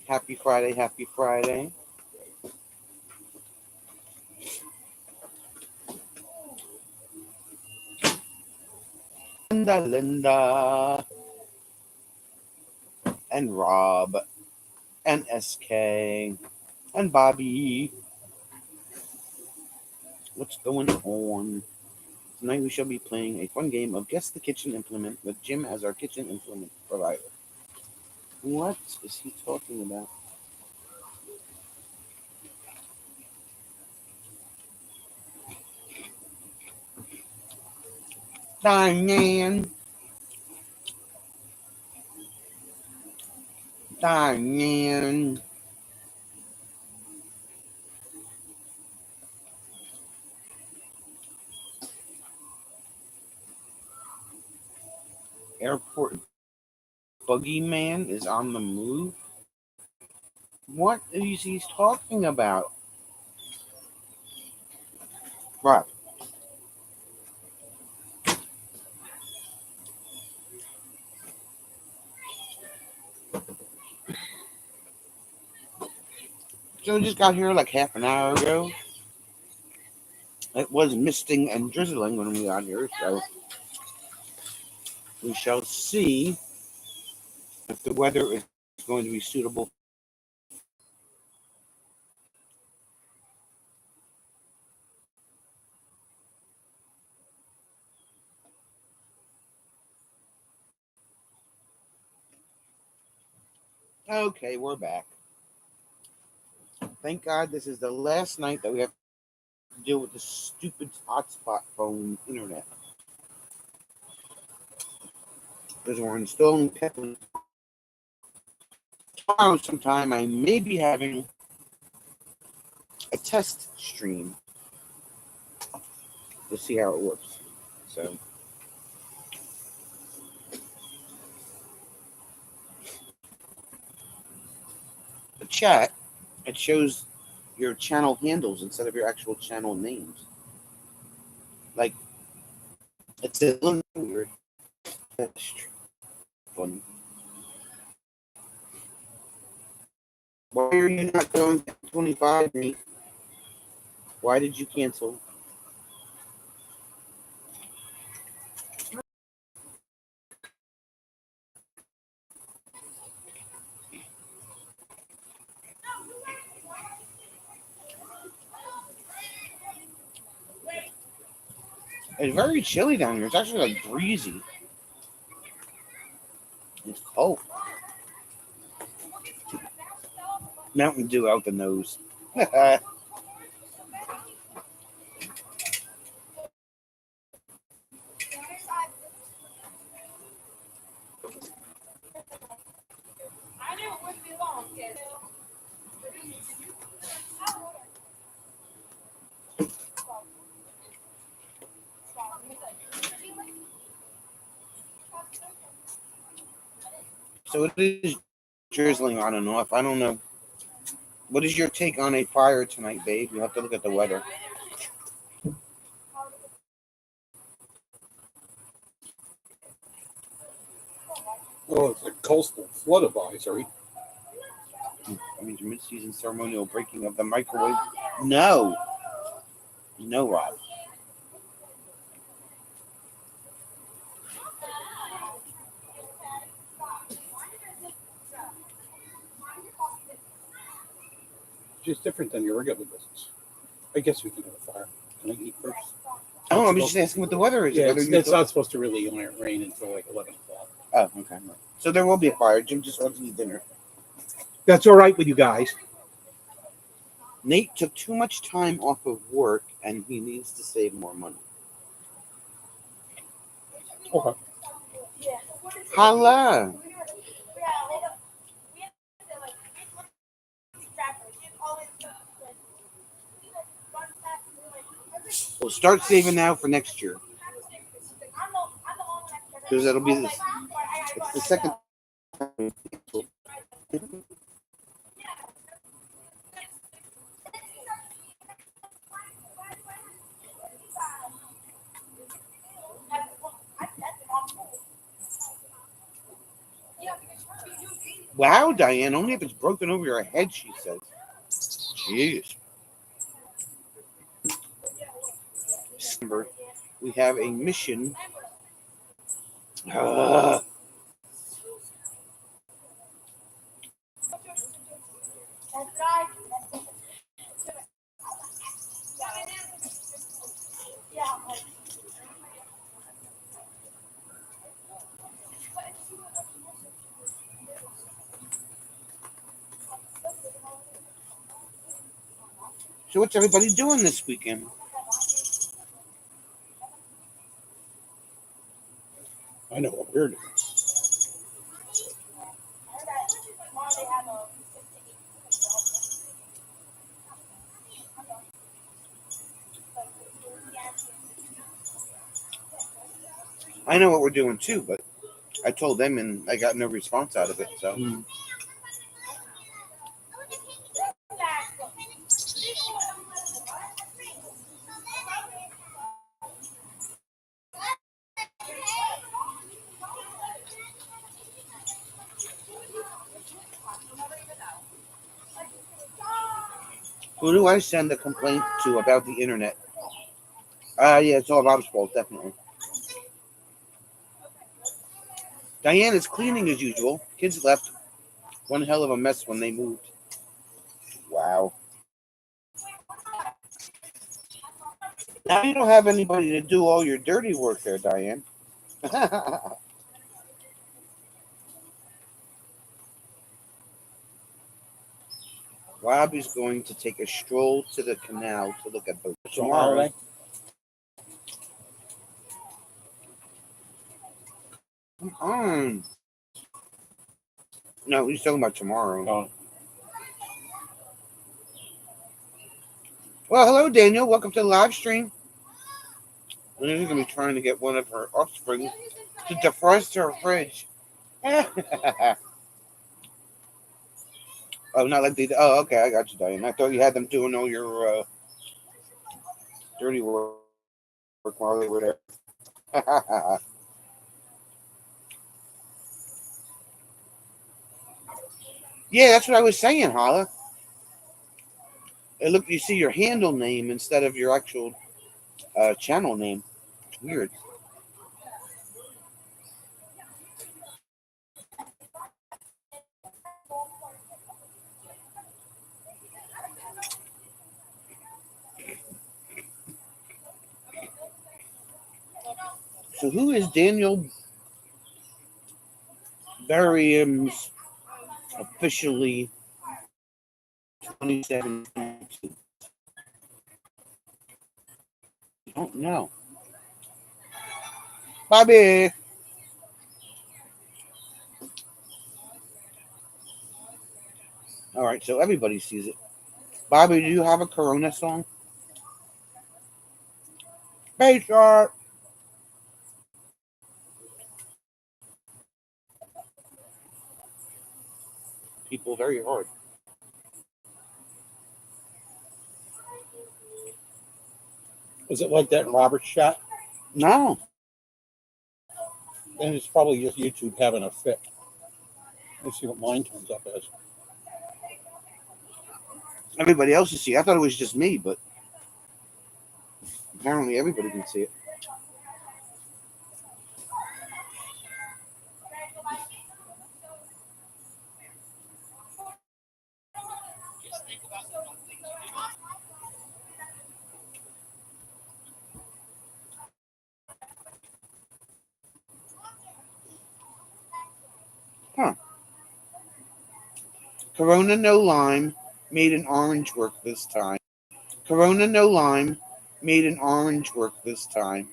Happy Friday, happy Friday. Linda, and Rob, and SK, and Bobby. What's going on? Tonight we shall be playing a fun game of Guess the Kitchen Implement with Jim as our kitchen implement provider. What is he talking about? Diane. Diane. Airport Buggy Man is on the move. What is he talking about? Rob. So we just got here like half an hour ago. It was misting and drizzling when we got here, so we shall see if the weather is going to be suitable. Okay, we're back. Thank God this is the last night that we have to deal with this stupid hotspot phone internet. Because we're installing Peplin. Tomorrow sometime I may be having a test stream to see how it works. So the chat, it shows your channel handles instead of your actual channel names. Like, it's a little weird. That's funny. Why are you not going to 25, Nate? Why did you cancel? It's very chilly down here. It's actually like breezy. It's cold. Mountain Dew out the nose. So it is drizzling on and off. I don't know. What is your take on a fire tonight, babe? You have to look at the weather. Oh, it's a coastal flood advisory. I mean, mid-season ceremonial breaking of the microwave. No. No, Rob. Just different than your regular business. I guess we can have a fire. Can I eat first? Oh, I'm just asking what the weather is. Yeah, it's not supposed to really rain until like 11 o'clock. Oh, okay. So there will be a fire. Jim just wants to eat dinner. That's all right with you guys. Nate took too much time off of work, and he needs to save more money. Okay. Hello. We'll start saving now for next year. Because it'll be this. It's the second time. Wow, Diane, only if it's broken over your head, she says. Jeez. December, we have a mission. Uh, so what's everybody doing this weekend? I know what we're doing. I know what we're doing too, but I told them and I got no response out of it. So who do I send a complaint to about the internet? Yeah, it's all Rob's fault, definitely. Diane is cleaning as usual. Kids left. One hell of a mess when they moved. Wow. Now you don't have anybody to do all your dirty work there, Diane. Rob is going to take a stroll to the canal to look at boats tomorrow. Come on. No, he's talking about tomorrow. Oh. Well, hello, Daniel. Welcome to the live stream. Lily's going to be trying to get one of her offspring to defrost her fridge. Oh, not like they. Oh, okay, I got you, Diane. I thought you had them doing all your dirty work while they were there. Yeah, that's what I was saying, Hala. Look, you see your handle name instead of your actual channel name. Weird. So, who is Daniel Barium's officially 2017? I don't know. Bobby. All right, so everybody sees it. Bobby, do you have a Corona song? Bass shark. People very hard. Was it like that in Robert's shot? No. Then it's probably just YouTube having a fit. Let's see what mine turns up as. Everybody else can see. I thought it was just me, but apparently everybody can see it. Huh. Corona no lime made an orange work this time. Corona no lime made an orange work this time.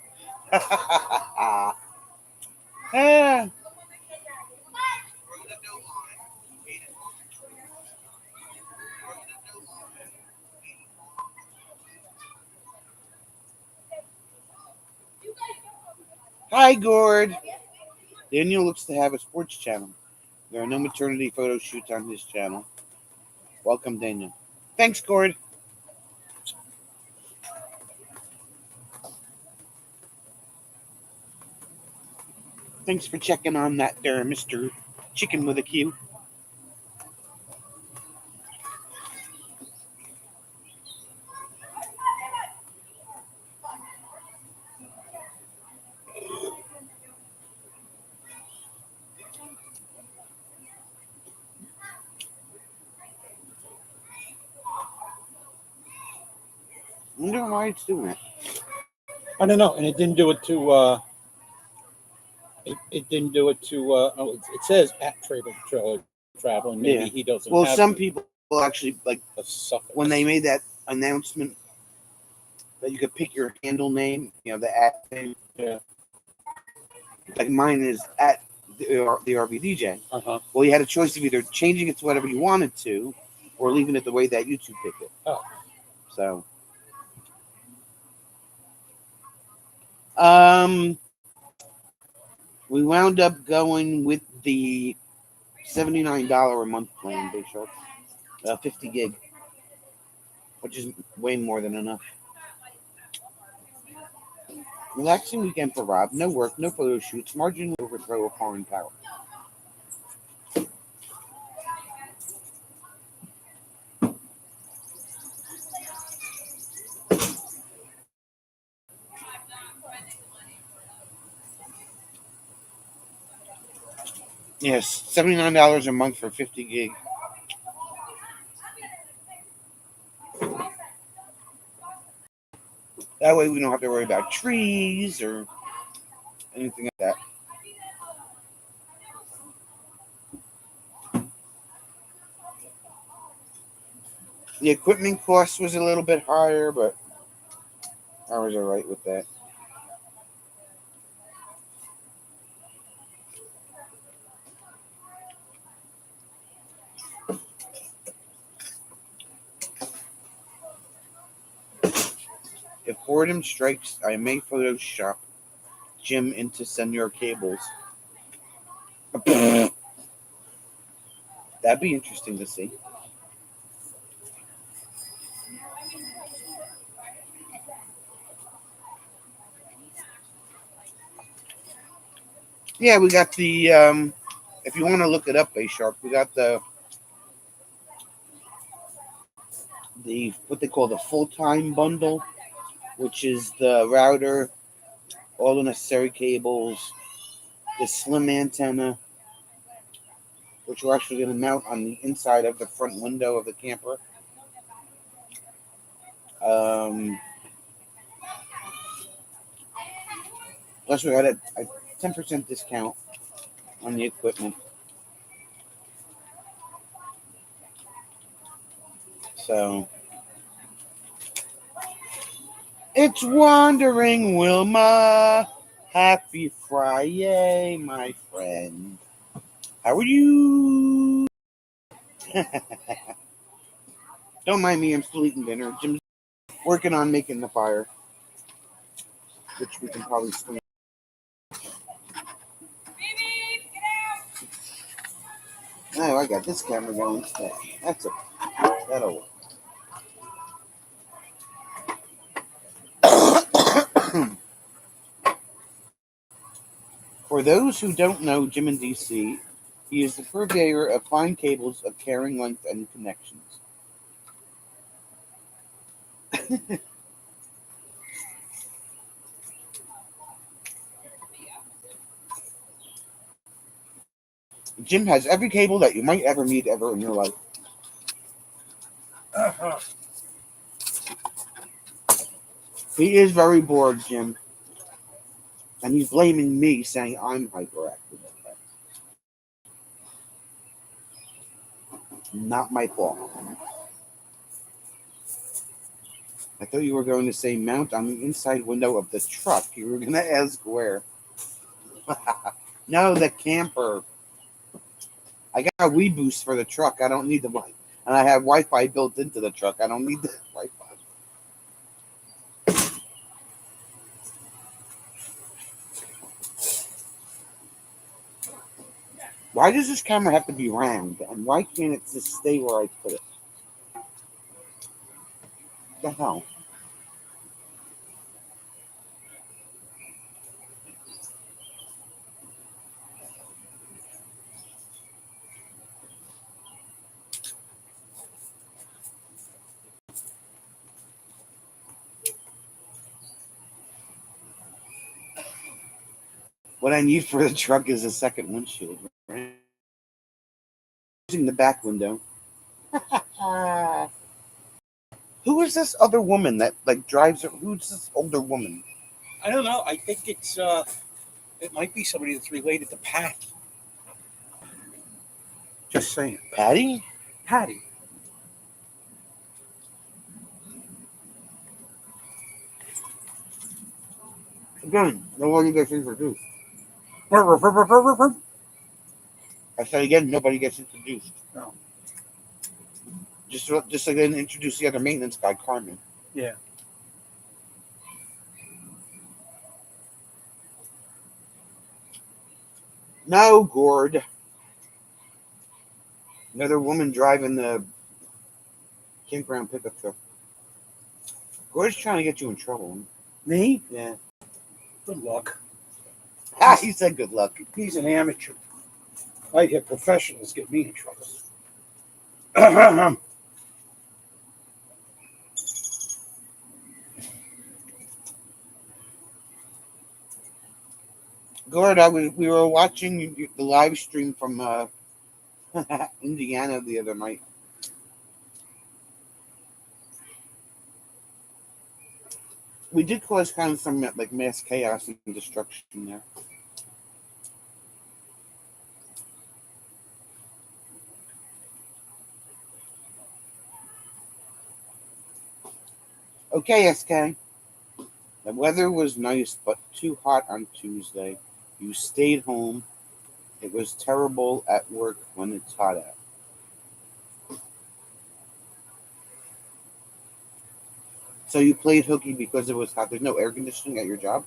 Ah. Hi, Gord. Daniel looks to have a sports channel. There are no maternity photo shoots on his channel. Welcome, Daniel. Thanks, Gord. Thanks for checking on that there, Mr. Chicken with a Q. I wonder why it's doing it. I don't know, and it didn't do it to. It didn't do it to. Oh, it says at trailer travel, and maybe Yeah. he doesn't Well, have some people actually like a suffix. when they made that announcement that you could pick your handle name, the at thing. Yeah. Like mine is at the RBDJ. Uh-huh. Well, you had a choice of either changing it to whatever you wanted to, or leaving it the way that YouTube picked it. Oh. So, um, we wound up going with the $79 a month plan, Big Shark, 50 gig, which is way more than enough. Relaxing weekend for Rob. No work, no photo shoots. Margin overthrow of foreign power. Yes, $79 a month for 50 gig. That way we don't have to worry about trees or anything like that. The equipment cost was a little bit higher, but I was alright with that. If boredom strikes, I may Photoshop Jim into Senior Cables. That'd be interesting to see. Yeah, we got the if you want to look it up, A Sharp, we got the what they call the full time bundle, which is the router, all the necessary cables, the slim antenna, which we're actually going to mount on the inside of the front window of the camper. Plus, we got a 10% discount on the equipment. So, it's Wandering Wilma. Happy Friday, my friend. How are you? Don't mind me, I'm still eating dinner. Jim's working on making the fire, which we can probably swing. Oh, I got this camera going today. That'll work. For those who don't know Jim in DC, he is the purveyor of fine cables of carrying length and connections. Jim has every cable that you might ever need ever in your life. Uh-huh. He is very bored, Jim. And he's blaming me, saying I'm hyperactive. Not my fault. I thought you were going to say mount on the inside window of the truck. You were going to ask where. No, the camper. I got a Wii-Boost for the truck. I don't need the Wi-Fi. And I have Wi-Fi built into the truck. I don't need the Wi-Fi. Why does this camera have to be round? And why can't it just stay where I put it? What the hell? What I need for the truck is a second windshield. Right? Using the back window. Who is this other woman that like drives? Who's this older woman? I don't know. I think it might be somebody that's related to Pat. Just saying. Patty? Patty. Again, nobody gets introduced. No. I said again, nobody gets introduced. Just like they didn't introduce the other maintenance guy, Carmen. Yeah. No, Gord. Another woman driving the campground pickup truck. Gord's trying to get you in trouble. Me? Yeah. Good luck. Ah, he said good luck. He's an amateur. I'd have professionals get me in trouble. Gord, we were watching the live stream from Indiana the other night. We did cause kind of some like mass chaos and destruction there. Okay, SK. The weather was nice but too hot on Tuesday. You stayed home. It was terrible at work when it's hot out. So you played hooky because it was hot. There's no air conditioning at your job.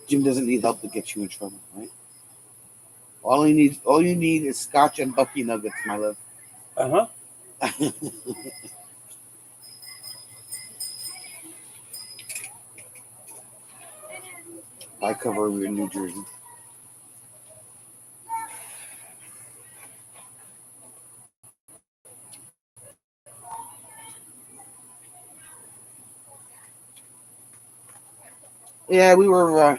Jim doesn't need help to get you in trouble, right? All you need is scotch and Bucky nuggets, my love. Uh-huh. I cover in New Jersey. Yeah, we were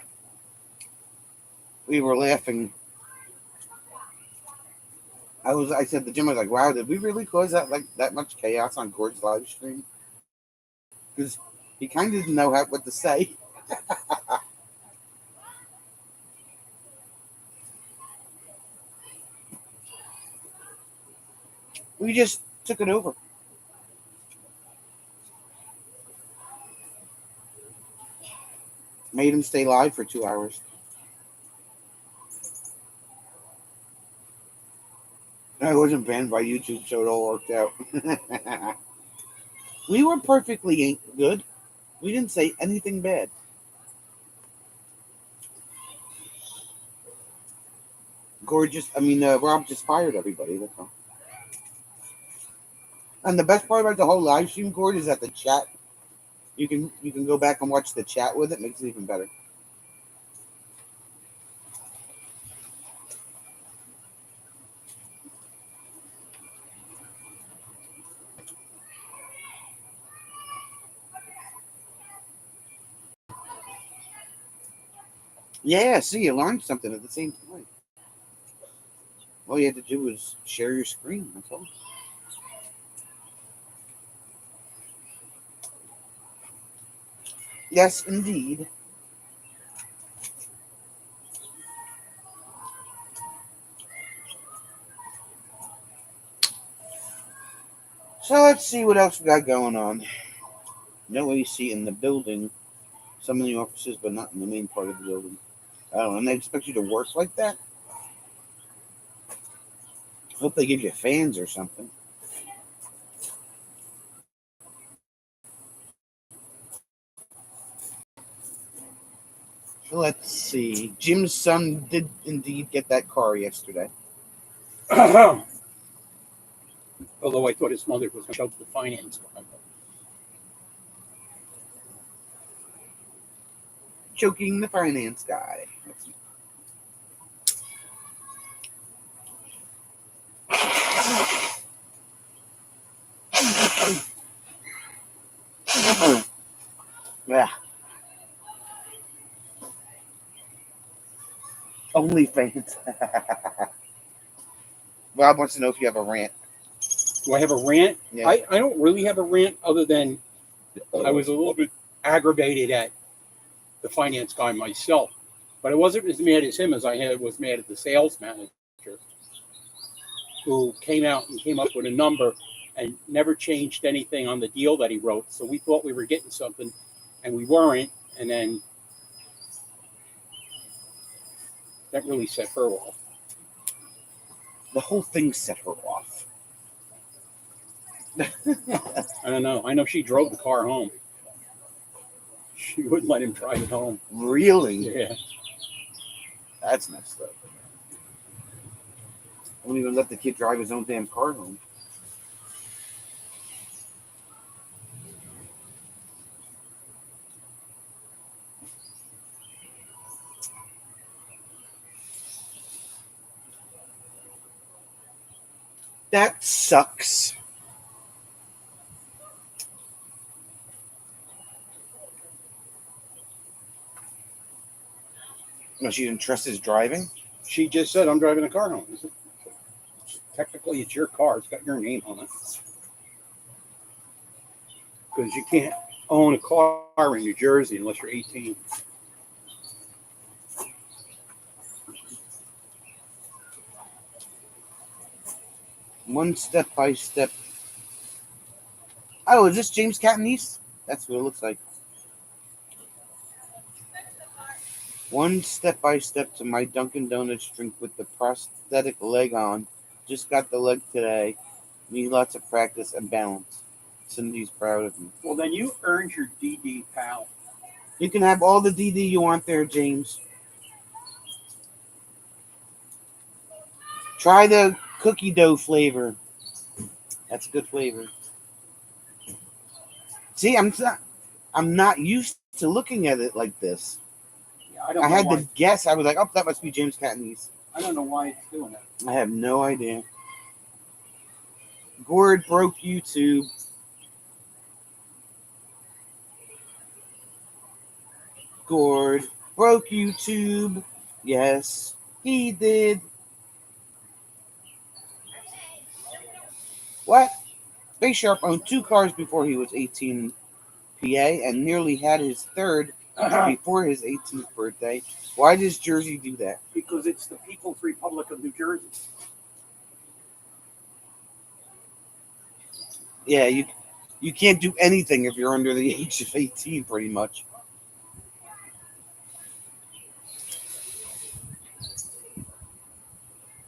laughing. I said to Jim, I was like, wow, did we really cause that much chaos on Gord's live stream? Because he kind of didn't know what to say. We just took it over. Made him stay live for 2 hours. I wasn't banned by YouTube, so it all worked out. We were perfectly good. We didn't say anything bad. Rob just fired everybody. That's all. And the best part about the whole live stream, Gord, is that the chat. You can go back and watch the chat with it. Makes it even better. Yeah, see, you learned something at the same time. All you had to do was share your screen. That's all. Yes, indeed. So let's see what else we got going on. No AC in the building. Some in the offices, but not in the main part of the building. I don't know. And they expect you to work like that? Hope they give you fans or something. Let's see. Jim's son did indeed get that car yesterday. Although I thought his mother was going to choke the finance guy. Choking the finance guy. Yeah. Only fans. Rob wants to know if you have a rant. Do I have a rant? Yeah. I don't really have a rant other than I was a little bit aggravated at the finance guy myself. But I wasn't as mad as him as was mad at the sales manager who came out and came up with a number and never changed anything on the deal that he wrote. So we thought we were getting something and we weren't. And then that really set her off. The whole thing set her off. I don't know. I know she drove the car home. She wouldn't let him drive it home. Really? Yeah. That's messed up. I wouldn't even let the kid drive his own damn car home. That sucks. No, she didn't trust his driving? She just said, I'm driving the car home. Technically, it's your car. It's got your name on it. Because you can't own a car in New Jersey unless you're 18. One step by step. Oh, is this James Catanese? That's what it looks like. One step by step to my Dunkin' Donuts drink with the prosthetic leg on. Just got the leg today. Need lots of practice and balance. Cindy's proud of me. Well, then you earned your DD, pal. You can have all the DD you want there, James. Try the cookie dough flavor. That's a good flavor. See, I'm not used to looking at it like this. Yeah, I had to guess. I was like, oh, that must be James Catanese. I don't know why it's doing that. I have no idea. Gord broke YouTube. Gord broke YouTube. Yes, he did. What? Space Sharp owned 2 cars before he was 18 PA and nearly had his third before his 18th birthday. Why does Jersey do that? Because it's the People's Republic of New Jersey. Yeah, you can't do anything if you're under the age of 18, pretty much.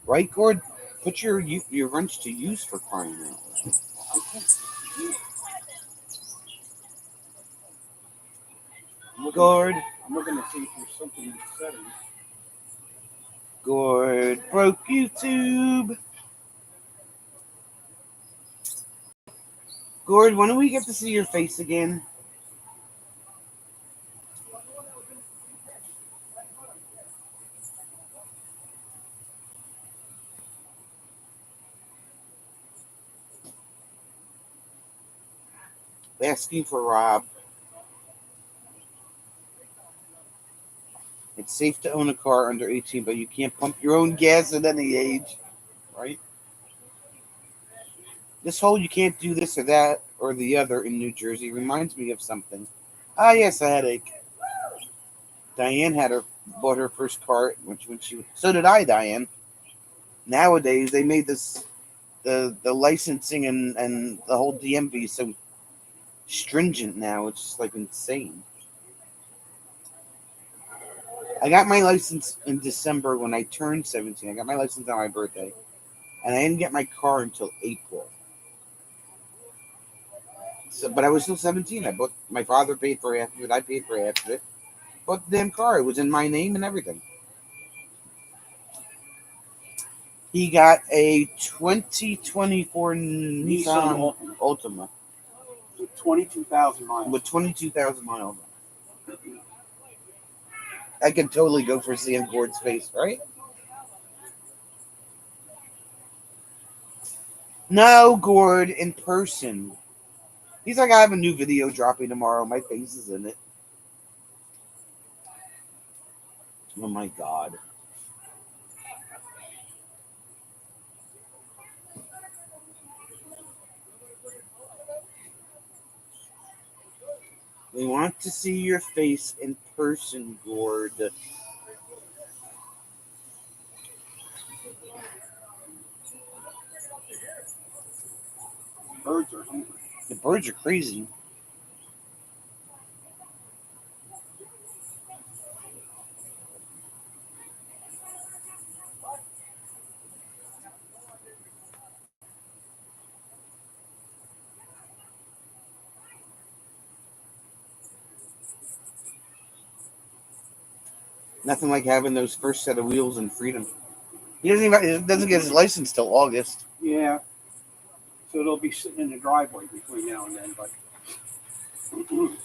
Right, Gord? Put your wrench to use for crying out loud. Gord. I'm looking to see if there's something in the settings. Gord broke YouTube. Gord, when do we get to see your face again? Asking for Rob. It's safe to own a car under 18, but you can't pump your own gas at any age, right? This whole you can't do this or that or the other in New Jersey reminds me of something. Ah, yes, a headache. Diane bought her first car when she. So did I, Diane. Nowadays, they made the licensing and the whole DMV so stringent now. It's just like insane. I got my license in December when I turned 17. I got my license on my birthday, and I didn't get my car until April. So, but I was still 17. My father paid for half of it. I paid for half of it. Bought the damn car. It was in my name and everything. He got a 2024 Nissan Altima. With 22,000 miles. With 22,000 miles. I could totally go for seeing Gord's face, right? No, Gord, in person. He's like, I have a new video dropping tomorrow. My face is in it. Oh my God. We want to see your face in person, Gord. Birds are hungry. The birds are crazy. Nothing like having those first set of wheels in freedom. He doesn't get his license till August. Yeah, so they'll be sitting in the driveway between now and then. But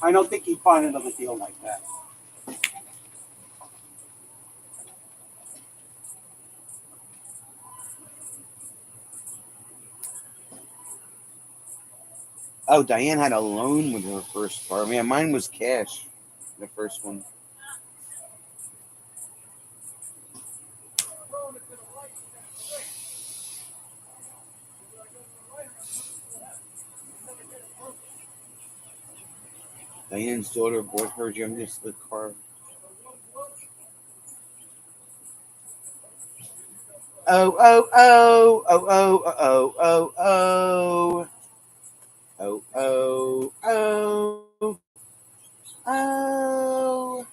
I don't think he'd find another deal like that. Oh, Diane had a loan with her first car. Man, mine was cash. The first one. Diane's daughter bought her youngest the car. Oh, oh, oh, oh, oh, oh, oh, oh, oh, oh, oh, oh.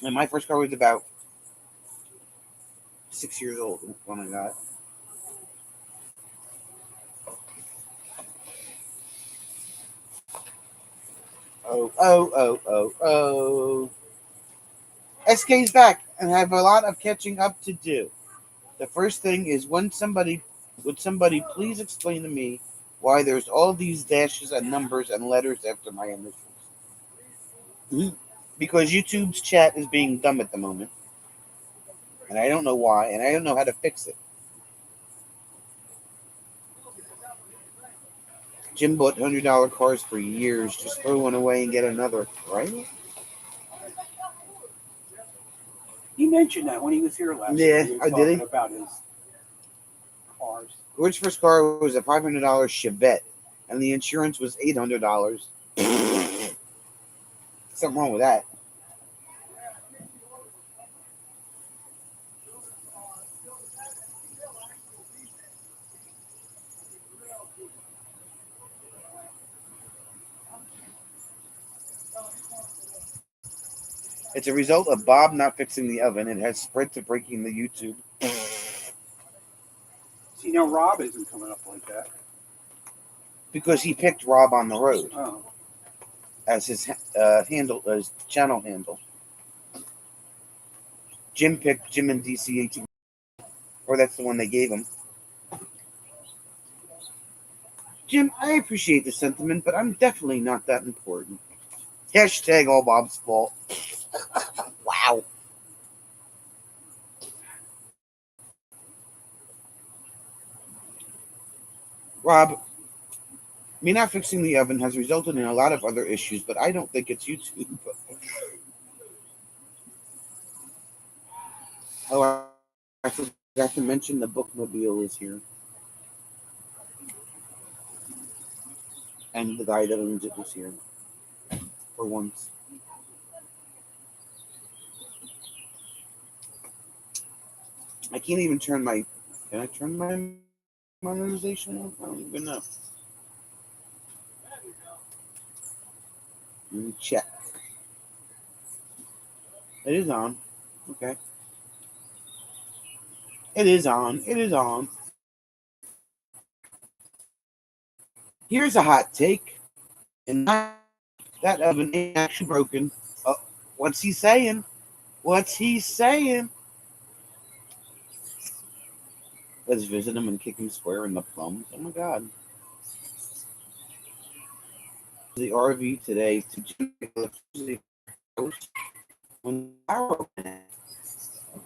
And my first car was about 6 years old when I got it. Oh, oh, oh, oh, oh. SK's back and have a lot of catching up to do. The first thing is would somebody please explain to me why there's all these dashes and numbers and letters after my initials? Because YouTube's chat is being dumb at the moment. And I don't know why, and I don't know how to fix it. Jim bought $100 cars for years. Just throw one away and get another, right? He mentioned that when he was here last Yeah, year. He was did talking he? about his cars. Gord's first car was a $500 Chevette, and the insurance was $800. Something wrong with that. It's a result of Bob not fixing the oven. It has spread to breaking the YouTube. See, now Rob isn't coming up like that. Because he picked Rob on the road Oh, as his as channel handle. Jim picked Jim and DC18, or that's the one they gave him. Jim, I appreciate the sentiment, but I'm definitely not that important. Hashtag all Bob's fault. Wow. Rob, me not fixing the oven has resulted in a lot of other issues, but I don't think it's YouTube. Oh, I forgot to mention the bookmobile is here. And the guy that owns it was here. For once. I can't even turn my... Can I turn my monetization on? I don't even know. Let me check. It is on. Okay. It is on. It is on. Here's a hot take. And that oven ain't actually broken. Oh, what's he saying? What's he saying? Let's visit him and kick him square in the plums. Oh my god. The RV today to electricity when power went out.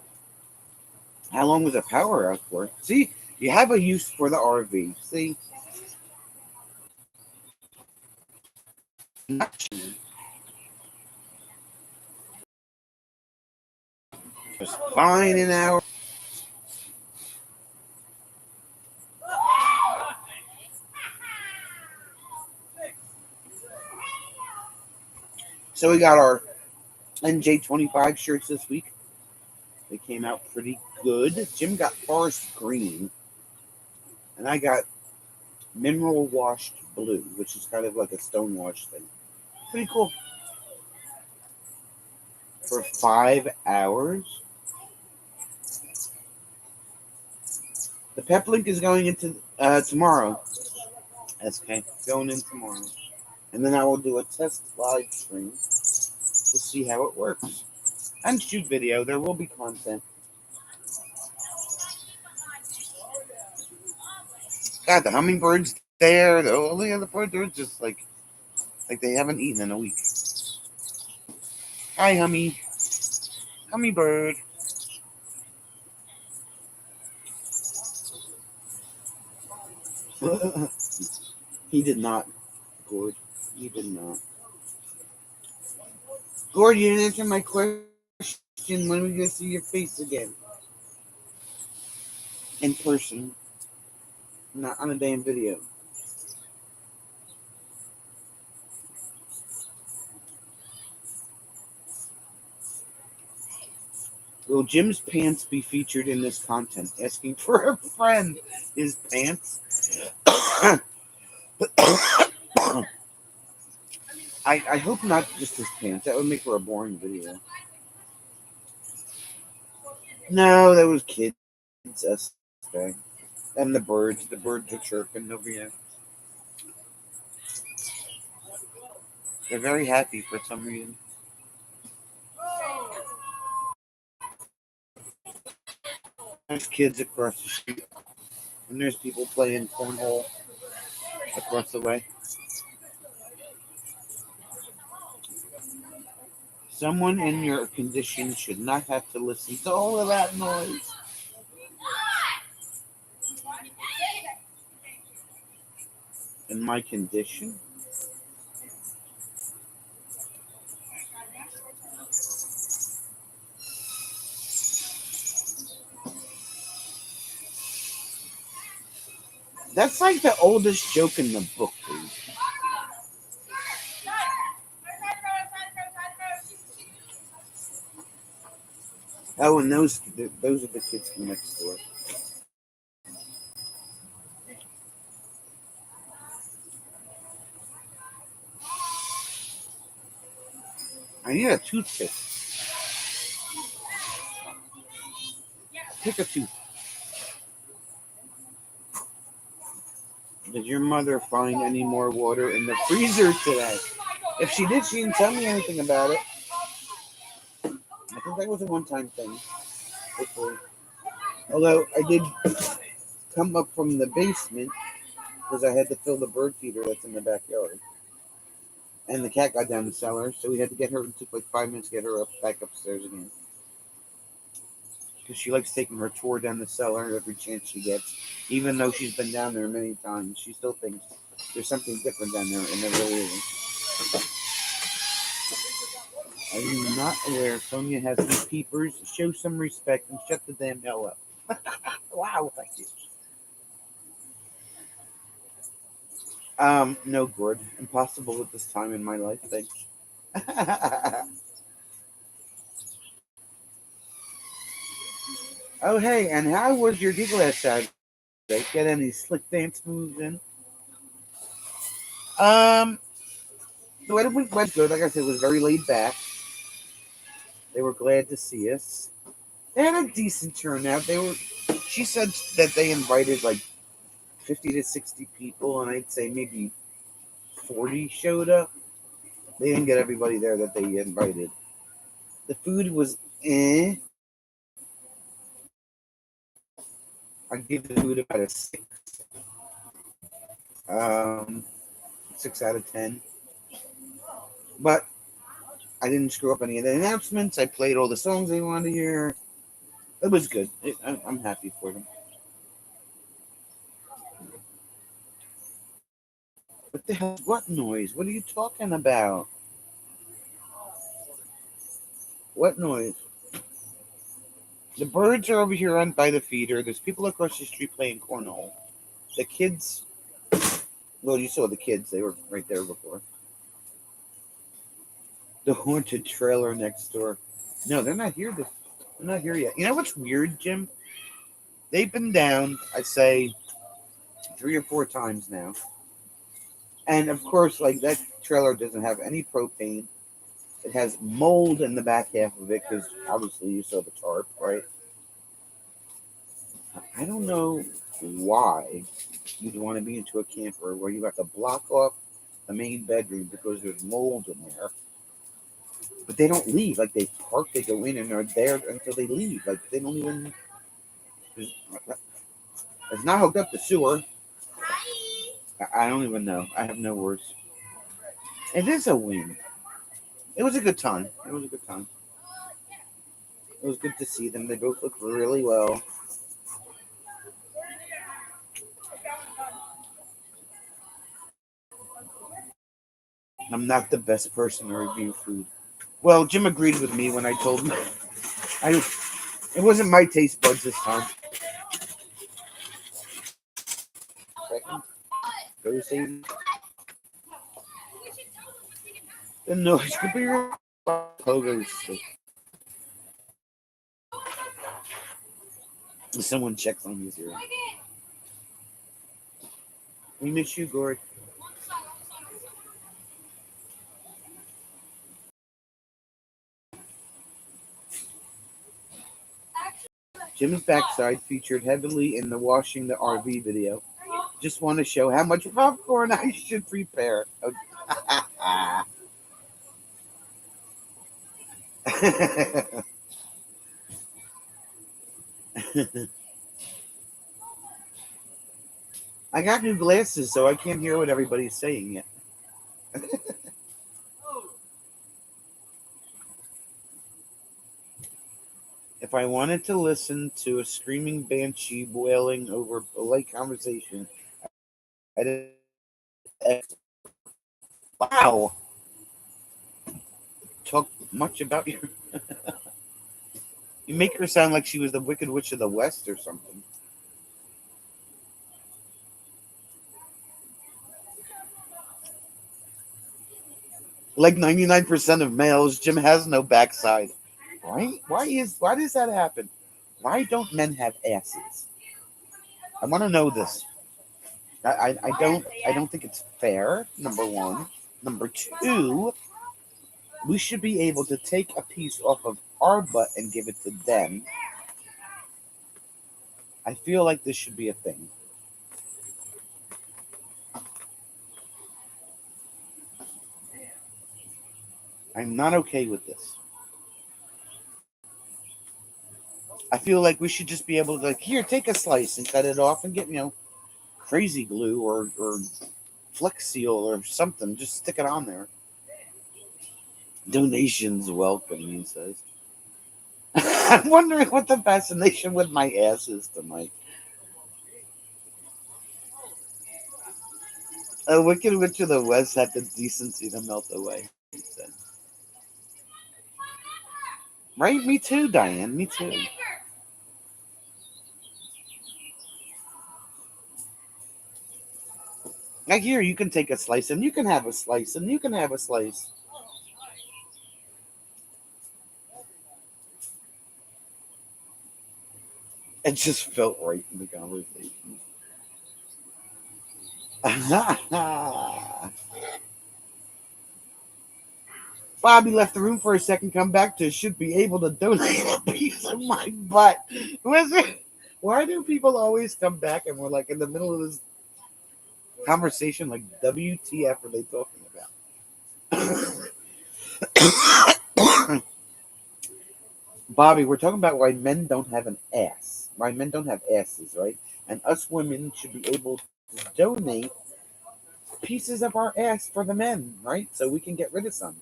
How long was the power out for? See, you have a use for the RV. See, just fine an hour. So we got our NJ25 shirts this week. They came out pretty good. Jim got forest green, and I got mineral washed blue, which is kind of like a stone wash thing. Pretty cool. For 5 hours. The pep link is going into tomorrow. SK going in tomorrow, and then I will do a test live stream to see how it works and shoot video. There will be content. God, the hummingbirds there, the only other bird, they're just like they haven't eaten in a week. Hi, hummybird. He did not, Gord. He did not. Gord, you didn't answer my question. When are we gonna see your face again? In person, not on a damn video. Will Jim's pants be featured in this content? Asking for a friend. His pants. I hope not just his pants. That would make for a boring video. No, that was kids. Us. Okay. And the birds. The birds are chirping over here. They're very happy for some reason. There's kids across the street. And there's people playing cornhole across the way. Someone in your condition should not have to listen to all of that noise. In my condition? That's like the oldest joke in the book, dude. Oh, and those are the kids from next door. I need a toothpick. Pick a tooth. Did your mother find any more water in the freezer today? If she did, she didn't tell me anything about it. I think that was a one-time thing. Hopefully. Although I did come up from the basement because I had to fill the bird feeder that's in the backyard. And the cat got down the cellar, so we had to get her. It took like 5 minutes to get her back upstairs again. Because she likes taking her tour down the cellar every chance she gets. Even though she's been down there many times, she still thinks there's something different down there, and there really isn't. Are you not aware Sonia has some peepers? Show some respect and shut the damn hell up. Wow, thank you. No, Gord. Impossible at this time in my life, thanks. Oh, hey, and how was your giggle Saturday? Get any slick dance moves in? The wedding went good. Like I said, it was very laid back. They were glad to see us. They had a decent turnout. She said that they invited like 50 to 60 people, and I'd say maybe 40 showed up. They didn't get everybody there that they invited. The food was eh. I'd give the food about a 6. 6 out of 10. But I didn't screw up any of the announcements. I played all the songs they wanted to hear. It was good. I'm happy for them. What the hell? What noise? What are you talking about? What noise? The birds are over here on by the feeder. There's people across the street playing cornhole. The kids. Well, you saw the kids. They were right there before. The haunted trailer next door. No, they're not here. They're not here yet. You know what's weird, Jim? They've been down, I'd say, 3 or 4 times now. And of course, like that trailer doesn't have any propane. It has mold in the back half of it because obviously you saw the tarp, right? I don't know why you'd want to be into a camper where you have to block off the main bedroom because there's mold in there. But they don't leave. Like they park, they go in, and they're there until they leave. Like they don't even. It's not hooked up to sewer. I don't even know. I have no words. It is a win. It was a good time. It was a good time. It was good to see them. They both look really well. I'm not the best person to review food. Well, Jim agreed with me when I told him I it wasn't my taste buds this time. Second, go save the noise could be your pogos. Someone checks on you here. We miss you, Gord. Jim's backside featured heavily in the washing the RV video. Just want to show how much popcorn I should prepare. I got new glasses, so I can't hear what everybody's saying yet. If I wanted to listen to a screaming banshee wailing over a light conversation, I'd. Wow! Talk much about you. You make her sound like she was the Wicked Witch of the West or something. Like 99% of males, Jim has no backside. Right? Why does that happen? Why don't men have asses? I want to know this. I don't think it's fair. Number one. Number two, we should be able to take a piece off of our butt and give it to them. I feel like this should be a thing. I'm not okay with this. I feel like we should just be able to like here, take a slice and cut it off and get crazy glue or Flex Seal or something. Just stick it on there. Donations welcome, he says. I'm wondering what the fascination with my ass is tonight. A Wicked Witch of the West had the decency to melt away, he said. Right? Me too, Diane. Me too. Like here, you can take a slice and you can have a slice and you can have a slice. It just felt right in the conversation. Bobby left the room for a second, come back to should be able to donate a piece of my butt. Was it? Why do people always come back and we're like in the middle of this conversation? Like, WTF are they talking about? Bobby, we're talking about why men don't have an ass. Why men don't have asses, right? And us women should be able to donate pieces of our ass for the men, right? So we can get rid of some.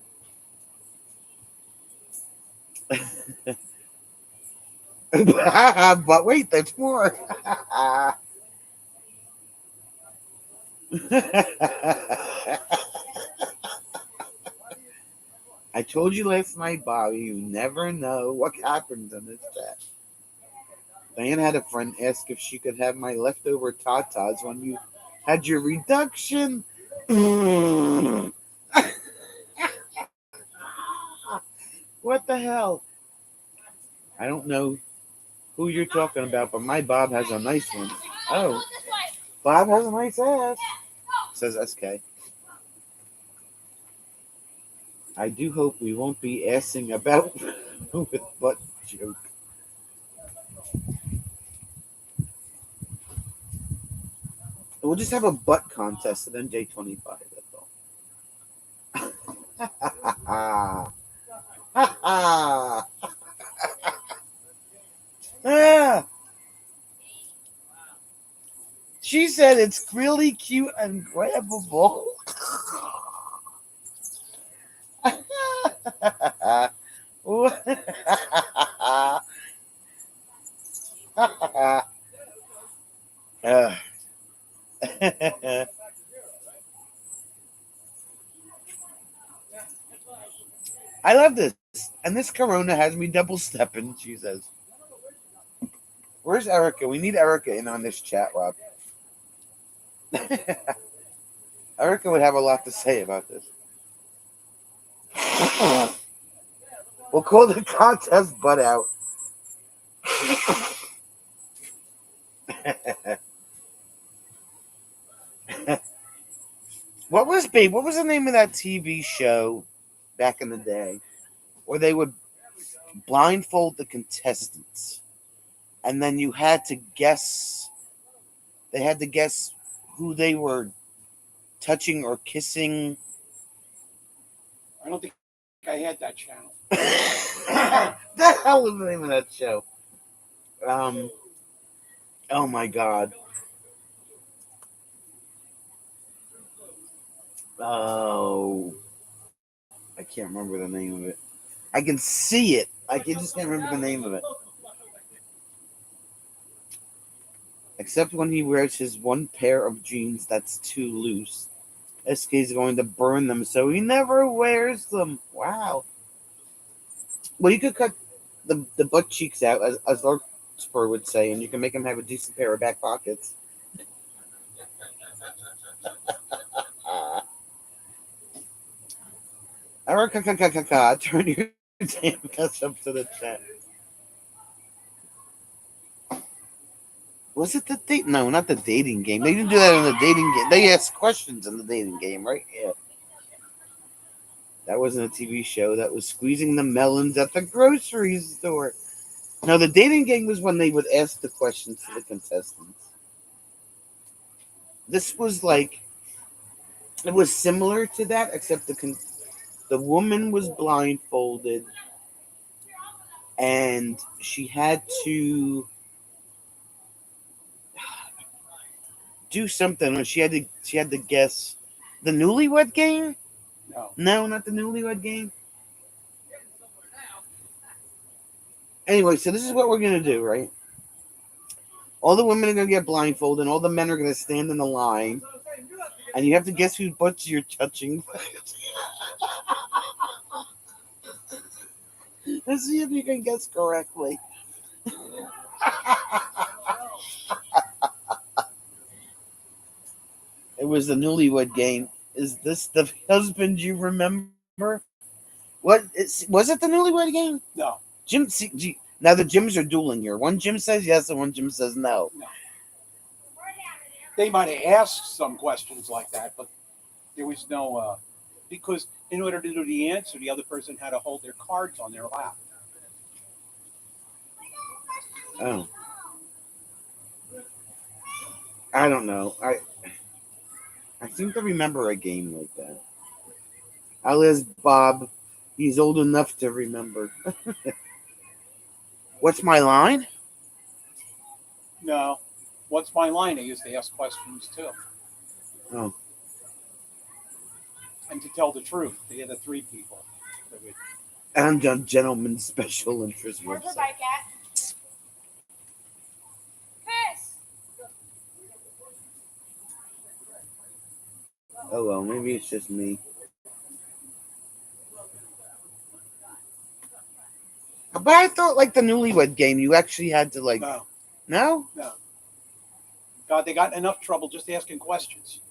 But wait, there's more. I told you last night, Bobby, you never know what happens in this chat. Diane had a friend ask if she could have my leftover tatas when you had your reduction. What the hell? I don't know who you're talking about, but my Bob has a nice one. Oh, Bob has a nice ass. Says SK. I do hope we won't be assing about with butt joke. We'll just have a butt contest at NJ25. That's all. Ha ha ha. Ah, she said it's really cute and grabbable. Uh, I love this. And this Corona has me double stepping, she says. Where's Erica? We need Erica in on this chat, Rob. Erica would have a lot to say about this. We'll call the contest butt out. What was the name of that TV show back in the day where they would blindfold the contestants and then you had to guess who they were touching or kissing? I don't think I had that channel. The hell was the name of that show? Oh my god. Oh, I can't remember the name of it. I can see it. Just can't remember the name of it. Except when he wears his one pair of jeans that's too loose. SK's going to burn them, so he never wears them. Wow. Well, you could cut the butt cheeks out, as Larkspur would say, and you can make him have a decent pair of back pockets. Erica, turn your damn cuss up to the chat. Was it the date? No, not the dating game. They didn't do that in the dating game. They asked questions in the dating game, right? Yeah. That wasn't a TV show. That was squeezing the melons at the grocery store. No, the dating game was when they would ask the questions to the contestants. This was like, it was similar to that, except the woman was blindfolded and she had to do something. She had to guess the Newlywed Game. No, not the Newlywed Game. Anyway, so this is what we're gonna do, right? All the women are gonna get blindfolded, and all the men are gonna stand in the line, and you have to guess whose butts you're touching. Let's see if you can guess correctly. It was the Newlywed Game. Is this the husband you remember? Was it the Newlywed Game? No. Jim. Now the Jims are dueling here. One Jim says yes, and one Jim says no. They might have asked some questions like that, but there was no because in order to do the answer, the other person had to hold their cards on their lap. Oh. I don't know. I think I remember a game like that. I'll ask Bob. He's old enough to remember. What's my line? No. What's my line? I used to ask questions too. Oh. And to tell the truth, they had the three people. And a gentleman's special interest Where's her website. bike at? Chris! Oh well, maybe it's just me. But I thought, like the Newlywed Game, you actually had to like. No. No? No. God, they got in enough trouble just asking questions.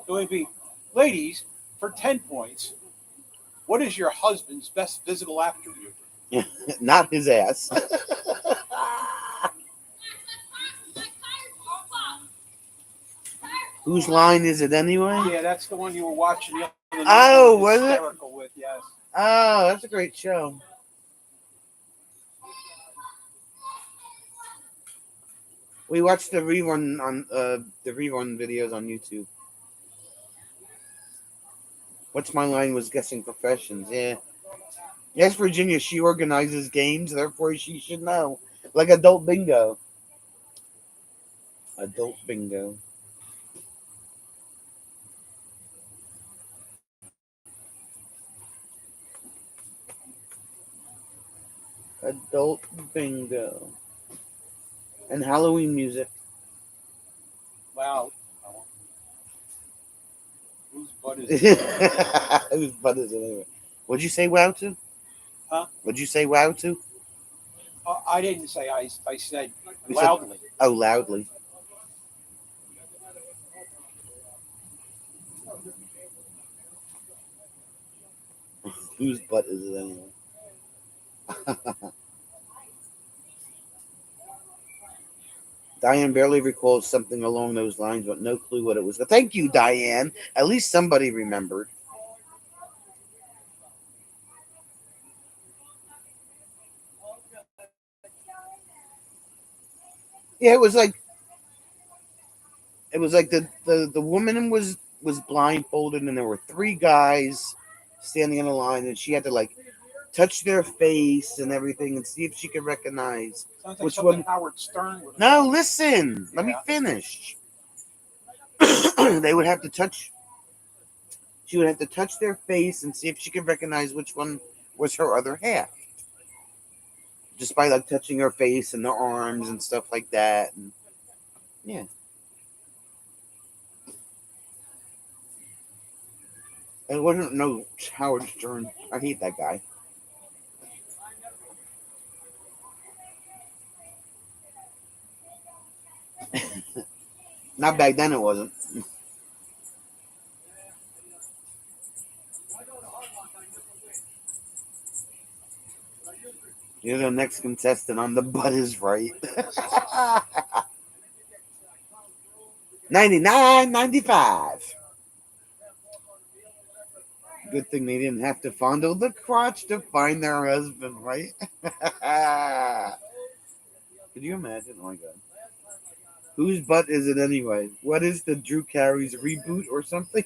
It would be, ladies, for 10 points, what is your husband's best physical attribute? Not his ass. Whose line is it anyway? Yeah, that's the one you were watching the other night. Oh, You were was it? hysterical with, yes. Oh, that's a great show. We watched the rerun on the rerun videos on YouTube. What's my line was guessing professions. Yeah. Yes, Virginia, she organizes games, therefore she should know. Like adult bingo. Adult bingo. Adult bingo. And Halloween music. Wow. Whose butt is it? Whose butt is it anyway? What'd you say wow to? Huh? What'd you say wow to? I didn't say I said You said- loudly. Oh, loudly. Whose butt is it anyway? Diane barely recalls something along those lines, but no clue what it was. But thank you, Diane. At least somebody remembered. Yeah, it was like the woman was blindfolded, and there were three guys standing in a line, and she had to like touch their face and everything and see if she could recognize Sounds like which something one. Howard Stern would have No, done. listen. Let me Yeah. finish. They would have to touch. She would have to touch their face and see if she could recognize which one was her other half, just by like touching her face and their arms and stuff like that. And yeah, it wasn't no Howard Stern. I hate that guy. Not back then. It wasn't. You're the next contestant on the butt is right. 99.95. Good thing they didn't have to fondle the crotch to find their husband, right? Could you imagine? Oh my god. Whose butt is it anyway? What is the Drew Carey's reboot or something?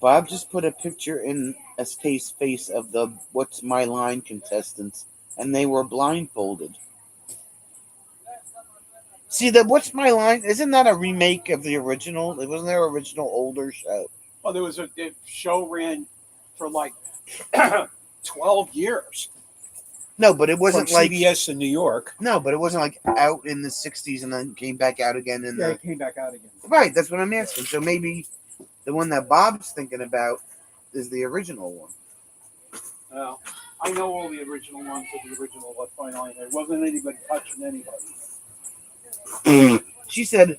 Bob just put a picture in SK's face of the What's My Line contestants, and they were blindfolded. See, the What's My Line, isn't that a remake of the original? It wasn't their original older show. Well, the show ran for like 12 years. No, but it From wasn't like CBS in New York. no, but it wasn't like out in the '60s and then came back out again in Yeah, the it came back out again. right. That's what I'm asking. So maybe the one that Bob's thinking about is the original one. Well, I know all the original ones of the original What's My Line. There wasn't anybody touching anybody. She said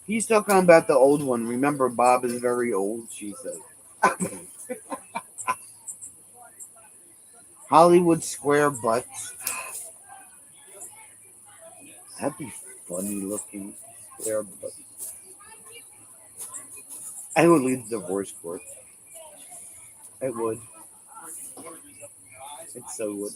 he's talking about the old one. Remember, Bob is very old. She said. Hollywood Square butts. That'd be funny looking square butts. I would leave the divorce court. It would. It so would.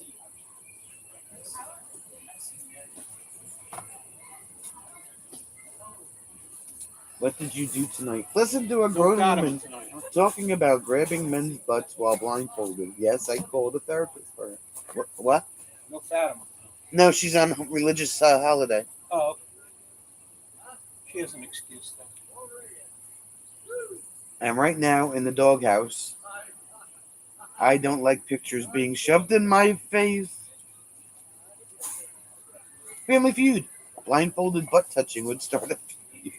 What did you do tonight? Listen to a No grown Fatima woman tonight, huh? talking about grabbing men's butts while blindfolded. Yes, I called a therapist for her. What? No Fatima. No, she's on religious holiday. Oh, she has an excuse then. And right now in the doghouse, I don't like pictures being shoved in my face. Family Feud. Blindfolded butt touching would start a feud.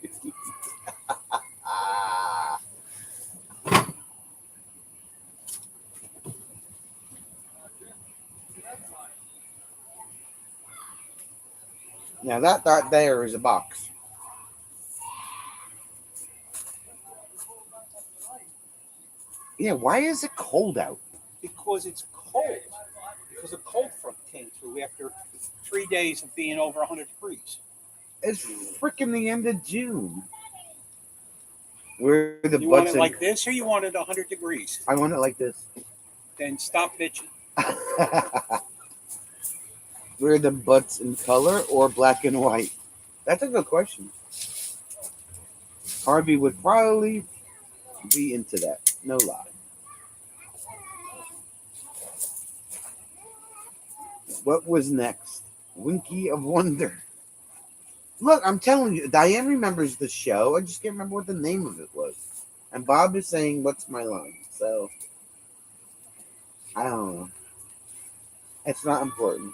Now that dot there is a box. Yeah, why is it cold out? Because it's cold. Because a cold front came through after 3 days of being over 100 degrees. It's freaking the end of June. Where the You want butts it and like this, or you want it 100 degrees? I want it like this. Then stop bitching. Where the butts in color or black and white? That's a good question. Harvey would probably be into that. No lie. What was next? Winky of Wonder. Look, I'm telling you, Diane remembers the show. I just can't remember what the name of it was. And Bob is saying, "What's my line?" So I don't know. It's not important.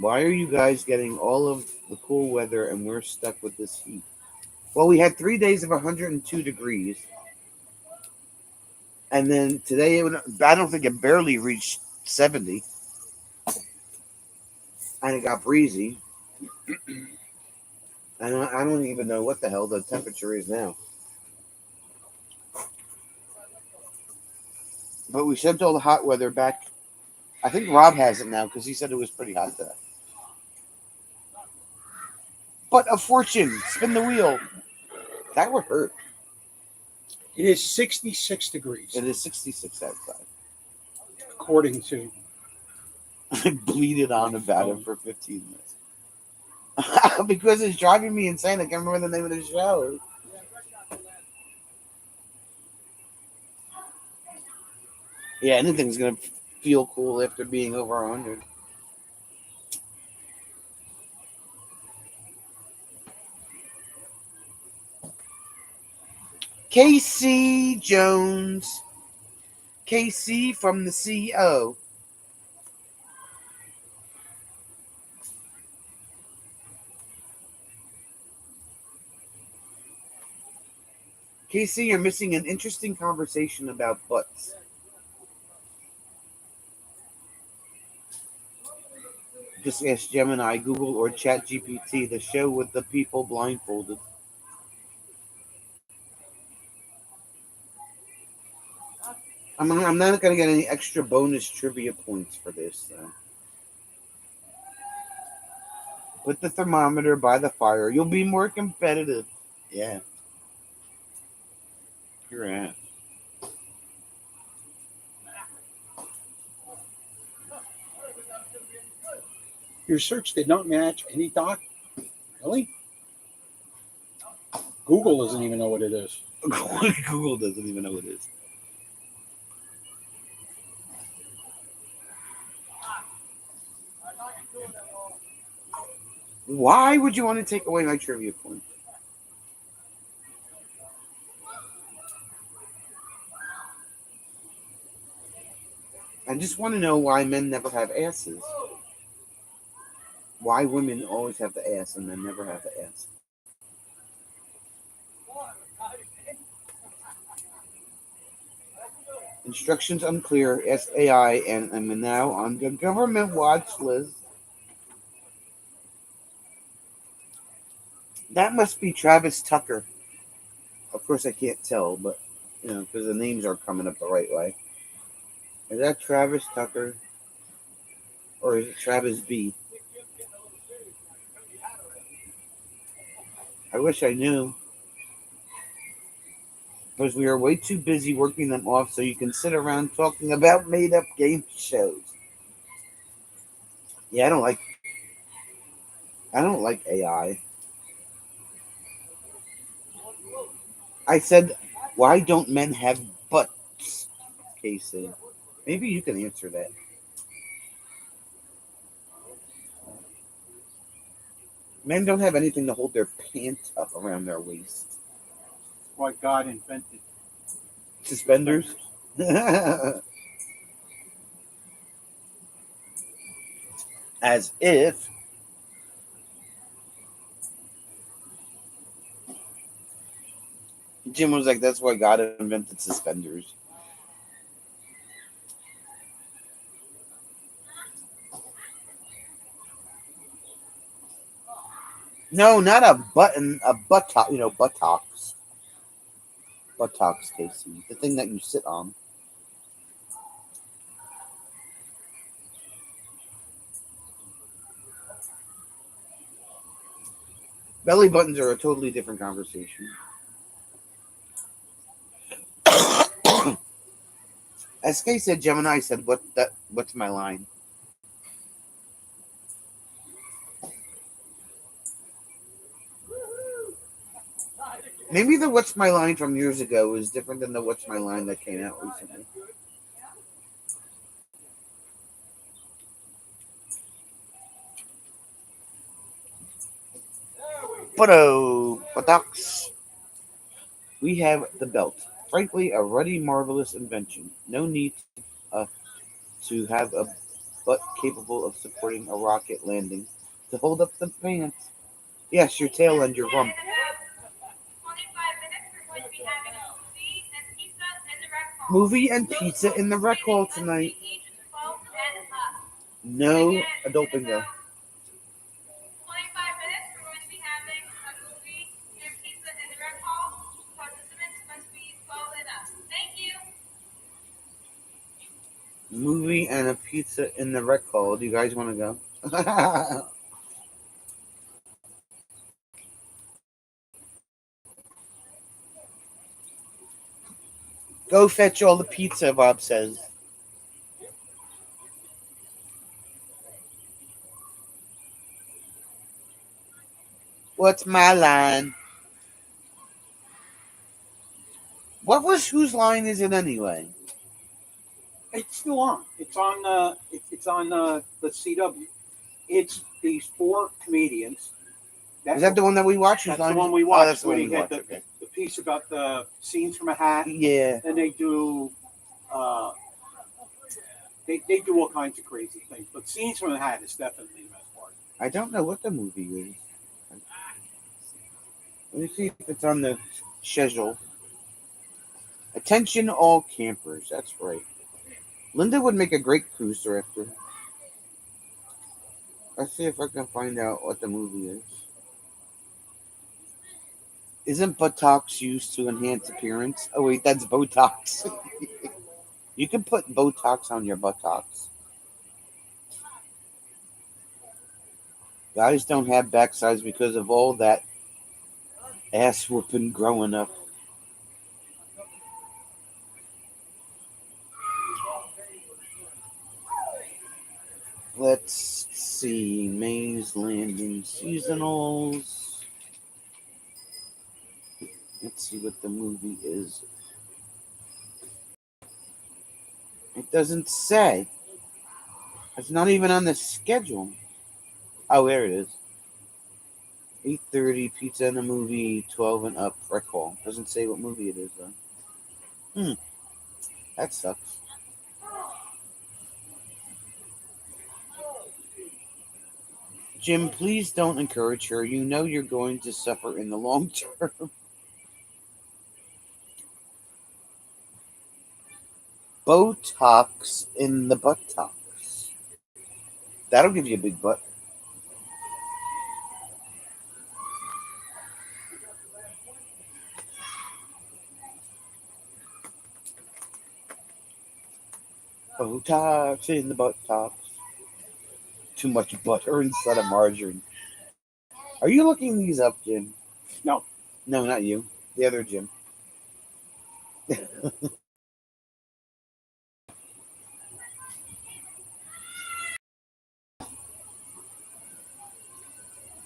Why are you guys getting all of the cool weather and we're stuck with this heat? Well, we had 3 days of 102 degrees. And then today, I don't think it barely reached 70. And it got breezy. And I don't even know what the hell the temperature is now. But we sent all the hot weather back. I think Rob has it now because he said it was pretty hot today. But a fortune, spin the wheel. That would hurt. It is 66 degrees, It is 66 outside. according to. I bleated on about it for 15 minutes. Because it's driving me insane. I can't remember the name of the show. Yeah, anything's going to feel cool after being over 100. Casey Jones. KC from the CO. Casey, you're missing an interesting conversation about butts. Just ask Gemini, Google, or ChatGPT, the show with the people blindfolded. I'm not going to get any extra bonus trivia points for this, though. Put the thermometer by the fire. You'll be more competitive. Yeah. You're at. Your search did not match any doc. Really? Google doesn't even know what it is. Google doesn't even know what it is. Why would you want to take away my trivia point? I just want to know why men never have asses. Why women always have the ass and men never have the ass. Instructions unclear. Ask AI, and I'm now on the government watch list. That must be Travis Tucker. Of course, I can't tell, but because the names are coming up the right way. Is that Travis Tucker, or is it Travis B? I wish I knew, because we are way too busy working them off, so you can sit around talking about made-up game shows. Yeah, I don't like AI. I said, why don't men have butts? Casey, maybe you can answer that. Men don't have anything to hold their pants up around their waist. Why God invented Suspenders? As if. Jim was like, that's why God invented suspenders. No, not a button, a buttock. You know, buttocks. Buttocks, Casey. The thing that you sit on. Belly buttons are a totally different conversation. As Kay said, Gemini said, "What that? What's my line?" Maybe the "What's my line" from years ago is different than the "What's my line" that came out recently. But oh, buttocks. We have the belt. Frankly, a ruddy, marvelous invention. No need uh, to have a butt capable of supporting a rocket landing to hold up the pants. Yes, your tail and your rump. Movie and pizza in the rec hall tonight. No adult bingo. Movie and a pizza in the rec hall. Do you guys want to go? Go fetch all the pizza, Bob says. What's my line? What was whose line is it anyway? It's still on. It's on. It's on the CW. It's these four comedians. Is that the one that we watched? That's line? the one we Oh, that's watched. the Where one they we had watched. Okay. the piece about the scenes from a hat. Yeah. Then they do. They do all kinds of crazy things, but scenes from a hat is definitely the best part. I don't know what the movie is. Let me see if it's on the schedule. Attention all campers. That's right. Linda would make a great cruise director. Let's see if I can find out what the movie is. Isn't Botox used to enhance appearance? Oh wait, that's Botox. You can put Botox on your buttocks. Guys don't have backsides because of all that ass whooping growing up. Let's see. Maze Landing seasonals. Let's see what the movie is. It doesn't say. It's not even on the schedule. Oh, there it is. 8:30 pizza in the movie. 12 and up. Recall. Doesn't say what movie it is though. That sucks. Jim, please don't encourage her. You know you're going to suffer in the long term. Botox in the buttocks. That'll give you a big butt. Botox in the buttocks. Too much butter instead of margarine. Are you looking these up, Jim? No. No, not you. The other Jim.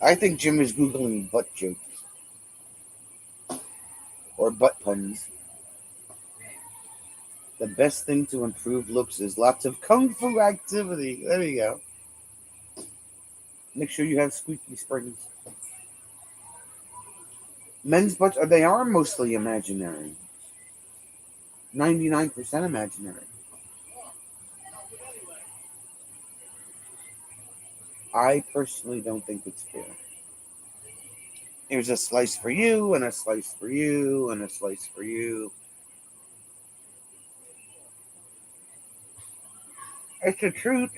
I think Jim is Googling butt jokes or butt puns. The best thing to improve looks is lots of kung fu activity. There you go. Make sure you have squeaky springs. Men's butts, they are mostly imaginary. 99% imaginary. I personally don't think it's fair. Here's a slice for you, and a slice for you, and a slice for you. It's the truth.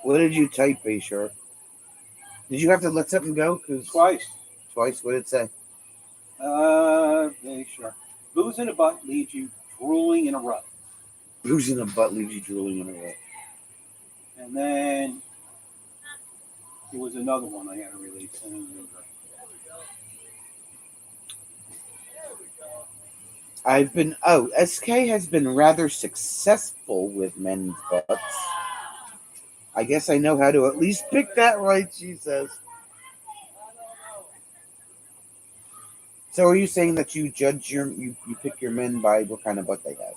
What did you type, A Sharp? Did you have to let something go? Twice. Twice? What did it say? Yeah, sure. Booze in a butt leaves you drooling in a rut. Who's in a butt leaves you drooling in a row? And then there was another one I had to release. SK has been rather successful with men's butts. I guess I know how to at least pick that right, she says. So are you saying that you judge you pick your men by what kind of butt they have?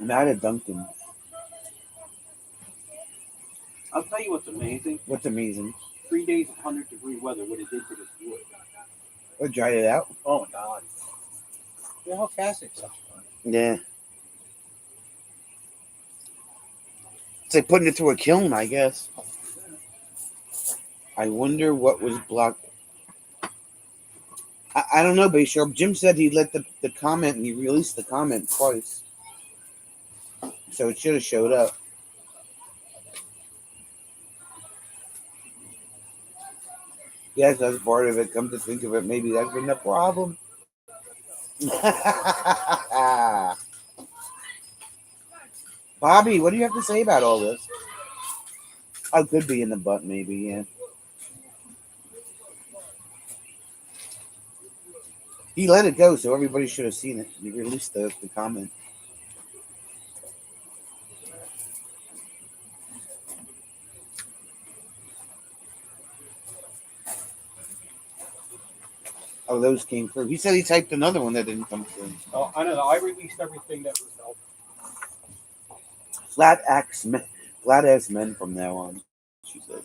Not a Duncan. I'll tell you what's amazing. What's amazing? 3 days of 100-degree weather, what it did to this wood. Or dried it out? Oh, my God. You know how fast it's such fun. Yeah. It's like putting it through a kiln, I guess. I wonder what was blocked. I don't know, Bishop. Jim said he let the comment, and he released the comment twice. So it should have showed up. Yes, that's part of it. Come to think of it, maybe that's been the problem. Bobby, what do you have to say about all this? I could be in the butt, maybe, yeah. He let it go, so everybody should have seen it. He released the comment. Oh, those came through. He said he typed another one that didn't come through. Oh, I don't know. I released everything that was out. Flat ass men from now on, she says.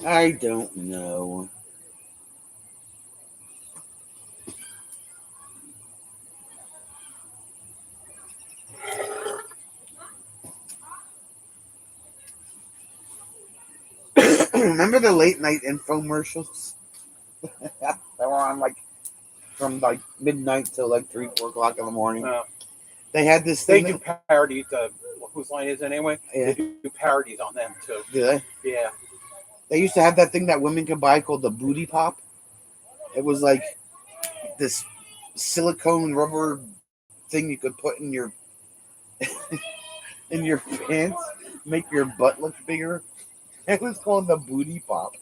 I don't know. Remember the late night infomercials? They were on from midnight till 3-4 o'clock in the morning. They had this They thing. do parodies. Whose line is it anyway? Yeah. They do parodies on them too. Do they? Yeah. They used to have that thing that women could buy called the booty pop. It was like this silicone rubber thing you could put in your in your pants, make your butt look bigger. It was called the booty pop.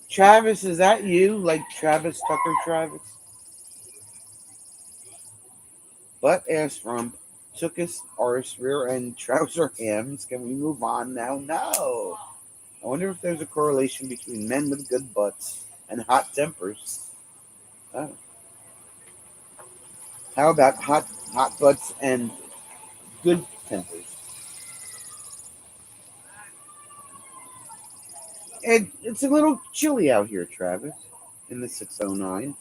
Travis, is that you? Like Travis Tucker Travis? Butt ass rump took us arse rear end trouser hams. Can we move on now? No. I wonder if there's a correlation between men with good butts and hot tempers. Oh. How about hot butts and good tempers? It's a little chilly out here, Travis, in the 609.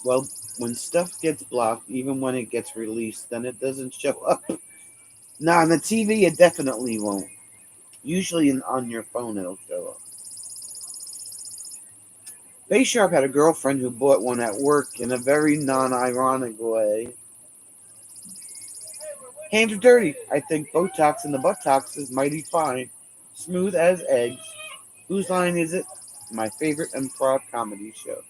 Well, when stuff gets blocked, even when it gets released, then it doesn't show up. Now, on the TV, it definitely won't. Usually on your phone, it'll show up. Bay Sharp had a girlfriend who bought one at work in a very non-ironic way. Hands are dirty. I think Botox in the buttocks is mighty fine. Smooth as eggs. Whose line is it? My favorite improv comedy show.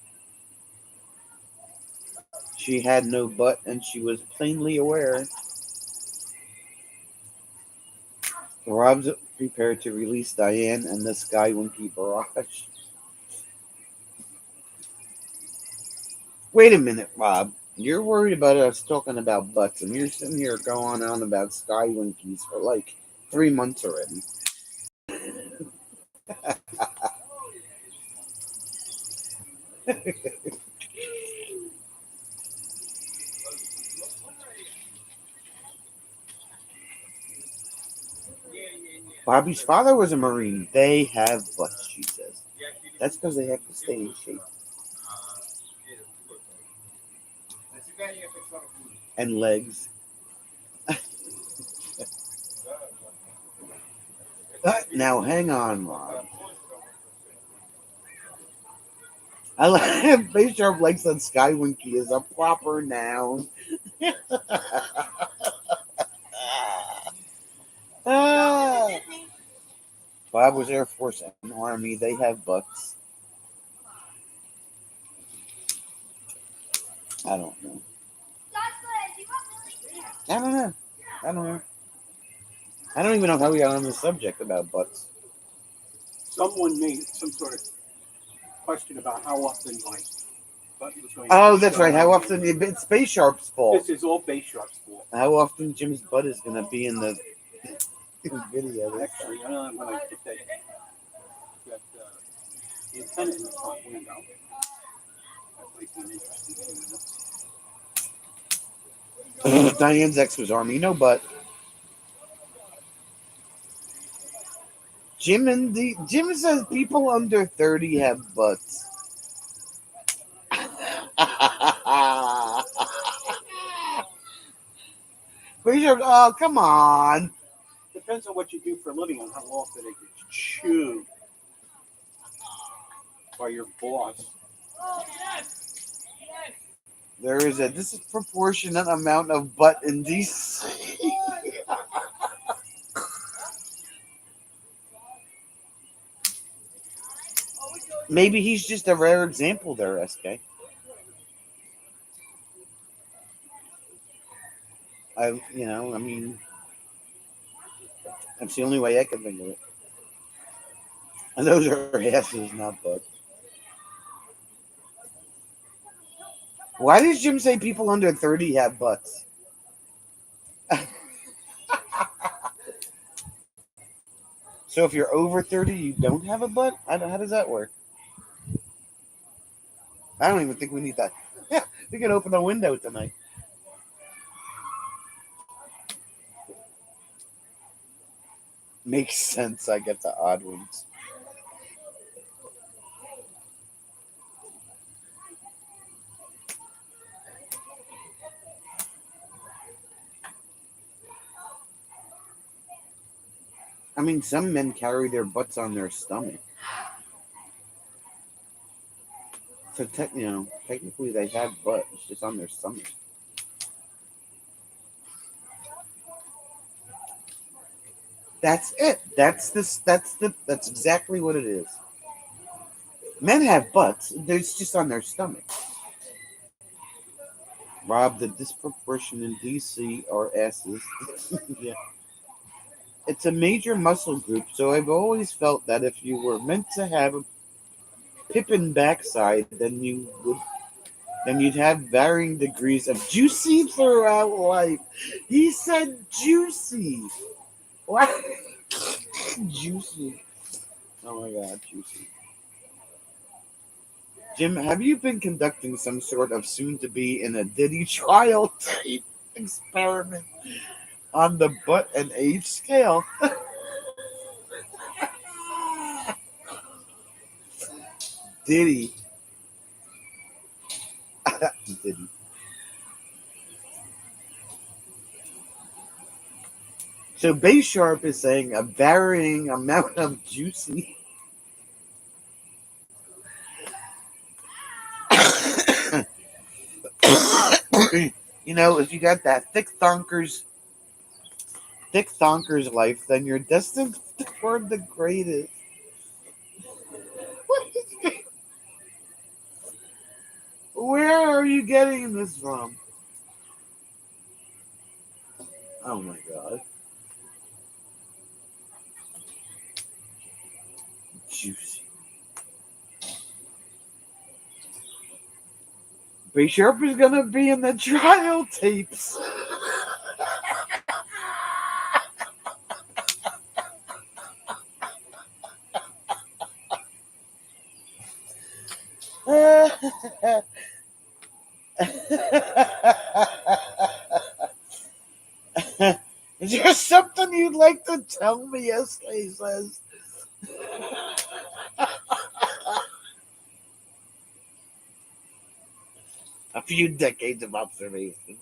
She had no butt, and she was plainly aware. Rob's prepared to release Diane and the Sky Winky barrage. Wait a minute, Rob. You're worried about us talking about butts, and you're sitting here going on about Sky Winkies for 3 months already. Bobby's father was a Marine. They have butts, she says. That's because they have to stay in shape. and legs. Now, hang on, Ron. I like Face Sharp likes that Skywinky is a proper noun. Ah. Bob was Air Force and Army. They have butts. I don't know. I don't know. I don't know. I don't even know how we got on the subject about butts. Someone made some sort of question about how often my butt was going Oh, to that's show right. How on often? It's Space Sharp's fault. This is all Base Sharp's fault. How often Jim's butt is going to be in the video? Actually, I don't know when I put that antenna in the front window. That might be an interesting thing. Diane's ex was Army. No butt. Jim says people under 30 have butts. Oh, come on. Depends on what you do for a living and how often it gets chewed by your boss. There is a disproportionate amount of butt in DC. Maybe he's just a rare example there, SK. I mean, that's the only way I can think of it. And those are asses, not butts. Why does Jim say people under 30 have butts? So if you're over 30, you don't have a butt? How does that work? I don't even think we need that. Yeah, we can open the window tonight. Makes sense. I get the odd ones. I mean, some men carry their butts on their stomach. So, technically they have butt. It's just on their stomach. That's it. That's exactly what it is. Men have butts. It's just on their stomach. Rob, the disproportion in DC are asses. Yeah. It's a major muscle group, so I've always felt that if you were meant to have a pippin backside, then you'd have varying degrees of juicy throughout life. He said juicy. What? Juicy. Oh my god, juicy. Jim, have you been conducting some sort of soon-to-be in a Diddy trial type experiment on the butt and age scale? Diddy. Diddy. So Base Sharp is saying a varying amount of juicy. If you got that thick thonkers life, then you're destined for the greatest. Where are you getting this from? Oh my god. Juicy. Base Sharp is gonna be in the trial tapes. Is there something you'd like to tell me? SK says. A few decades of observation.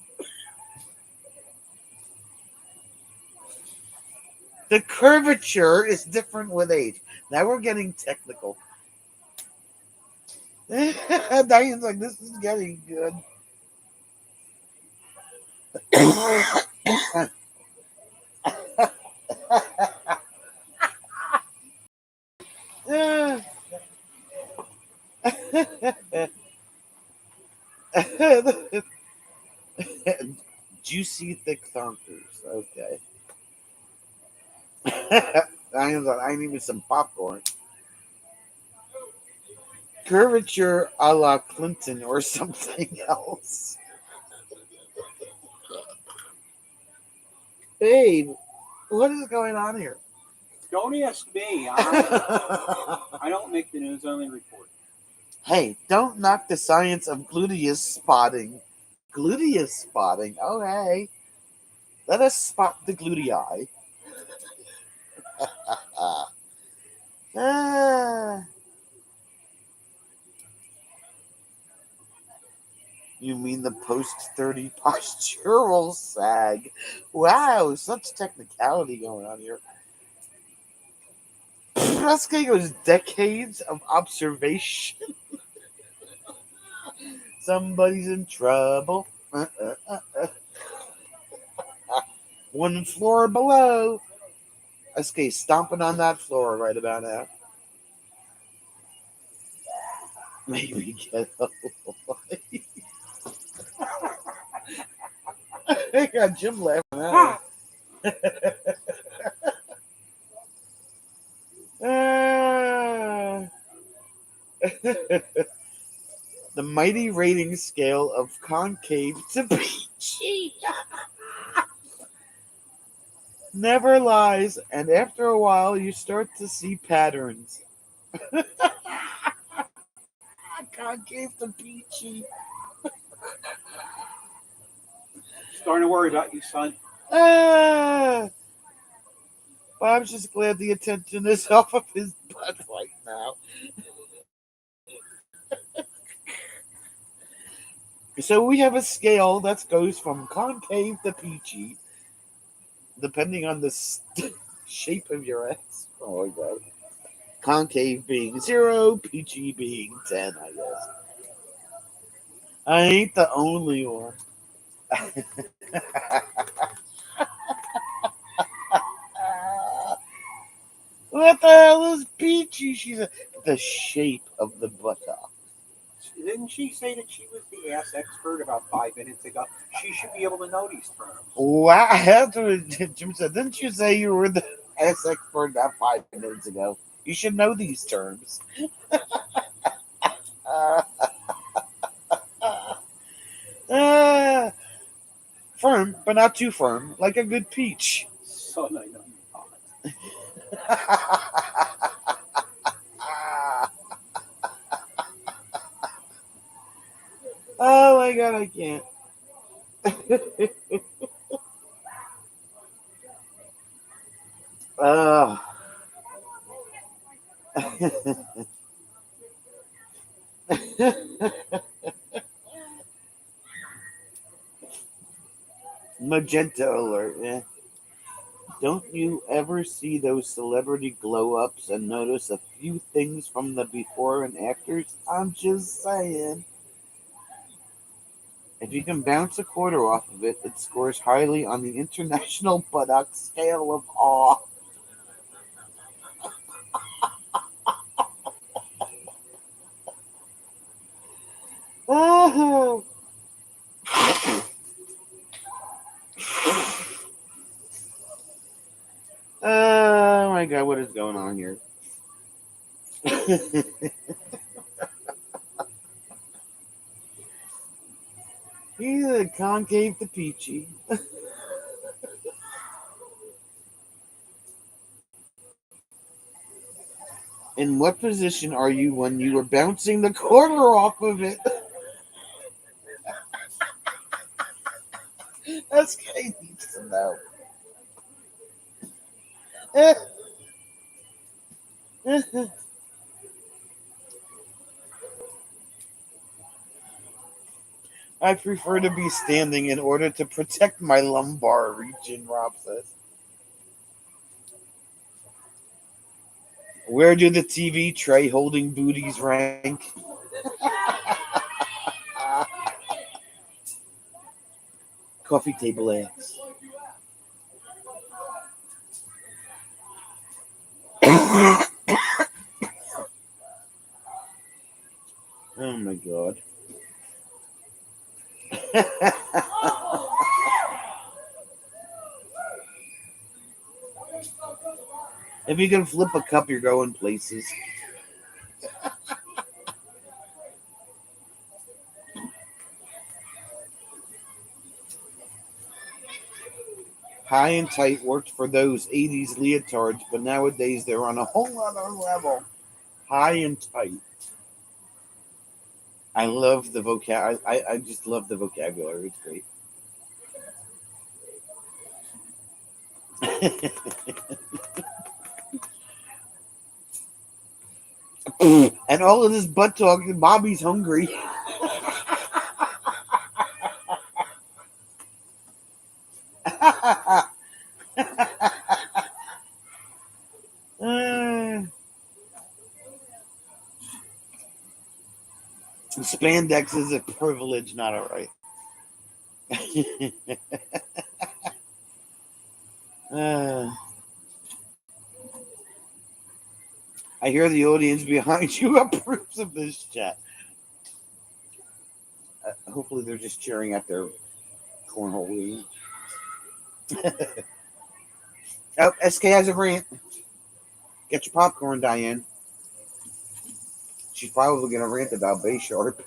The curvature is different with age. Now we're getting technical. Diane's like, this is getting good. Juicy thick thonkers. Okay. Diane's like, I need me some popcorn. Curvature a la Clinton or something else. Babe, what is going on here? Don't ask me. I don't make the news, I only report. Hey, don't knock the science of gluteus spotting. Gluteus spotting? Oh, hey. Let us spot the glutei. Ah. You mean the post 30 postural sag? Wow, such technicality going on here. Prescott goes decades of observation. Somebody's in trouble. One floor below. SK stomping on that floor right about now. Maybe get away. I got Jim laughing at it. The mighty rating scale of concave to peachy never lies, and after a while you start to see patterns. Concave to peachy. Starting to worry about you, son. Bob's just glad the attention is off of his butt right now. So we have a scale that goes from concave to peachy, depending on the shape of your ass. Oh my god. Concave being 0, peachy being 10, I guess. I ain't the only one. What the hell is peachy? She's the shape of the buttock. Didn't she say that she was the ass expert about 5 minutes ago? She should be able to know these terms. Wow, that's what Jim said. Didn't you say you were the ass expert about 5 minutes ago? You should know these terms. Firm, but not too firm, like a good peach. Son, I know you Oh my god, I can't. Magenta alert. Yeah. Don't you ever see those celebrity glow ups and notice a few things from the before and afters? I'm just saying. If you can bounce a quarter off of it, it scores highly on the International Buttock Scale of Awe. Oh, oh my god, what is going on here? He's a concave to peachy. In what position are you when you were bouncing the quarter off of it? That's Kay needs to know. I prefer to be standing in order to protect my lumbar region, Rob says. Where do the TV tray holding booties rank? Coffee table eggs. Oh my god. If you can flip a cup, you're going places. High and tight worked for those 80s leotards, but nowadays they're on a whole other level. High and tight. I love the I just love the vocabulary. It's great. And all of this butt talking, Bobby's hungry. Spandex is a privilege, not a right. uh, I hear the audience behind you approves of this chat. Hopefully, they're just cheering at their cornhole game. Oh, SK has a rant. Get your popcorn, Diane. She's probably going to rant about Bay Sharp.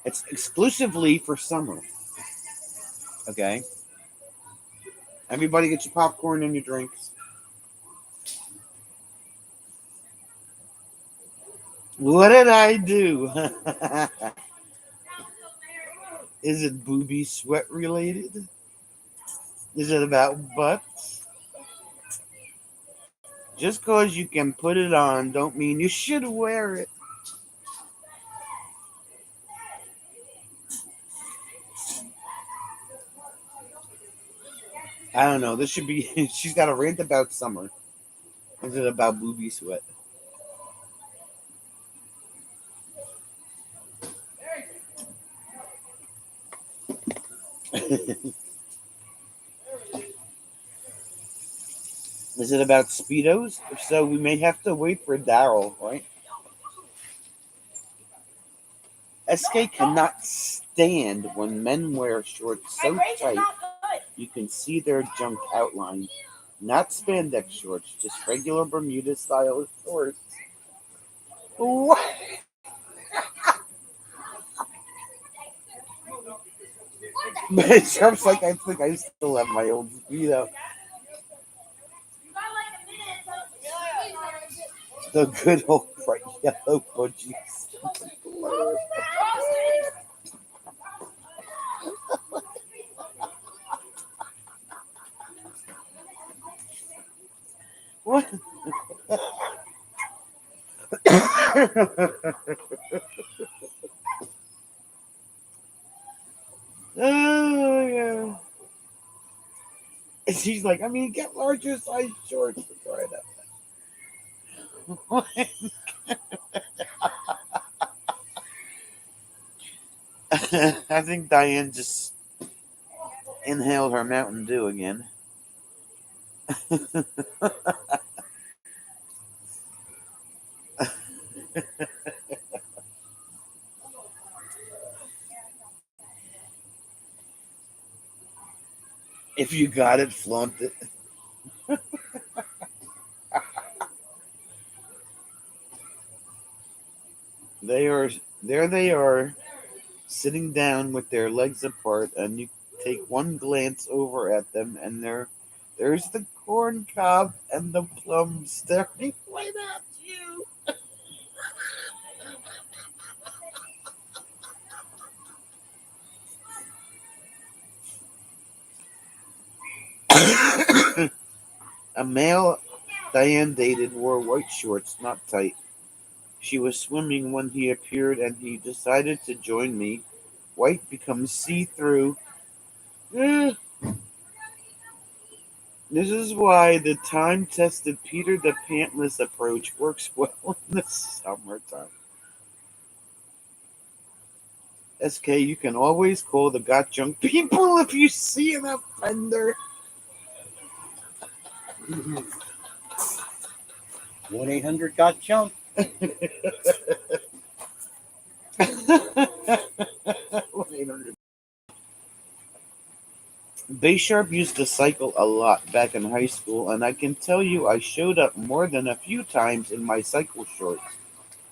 It's exclusively for summer. Okay? Everybody get your popcorn and your drinks. What did I do? Is it booby sweat related? Is it about butts? Just because you can put it on don't mean you should wear it. I don't know. This should be. She's got a rant about summer. Is it about booby sweat? Is it about Speedos? If so, we may have to wait for Daryl, right? SK cannot stand when men wear shorts so tight you can see their junk outline. Not spandex shorts, just regular Bermuda style shorts. What? But Sharp's like, I think I still have my old Speedo. The good old bright yellow budgies. What? Oh, yeah. And she's like, I mean, get larger size shorts to try it. I think Diane just inhaled her Mountain Dew again. If you got it, flaunt it. They are there. They are sitting down with their legs apart, and you take one glance over at them, and there's the corn cob and the plum staring right at you. A male Diane dated wore white shorts, not tight. She was swimming when he appeared, and he decided to join me. White becomes see-through. This is why the time-tested Peter the Pantless approach works well in the summertime. SK, you can always call the got junk people if you see an offender. 1-800 got junk. 1-800. Baysharp used to cycle a lot back in high school, and I can tell you I showed up more than a few times in my cycle shorts,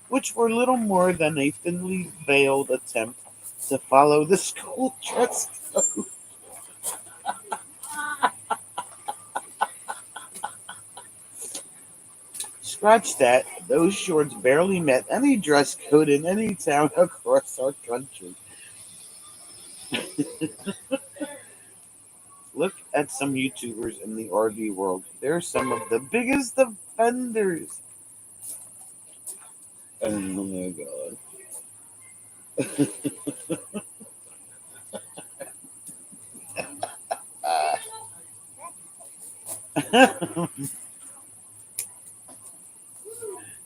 which were little more than a thinly veiled attempt to follow the school dress code. Scratch that, those shorts barely met any dress code in any town across our country. Look at some YouTubers in the RV world. They're some of the biggest offenders. Oh my god.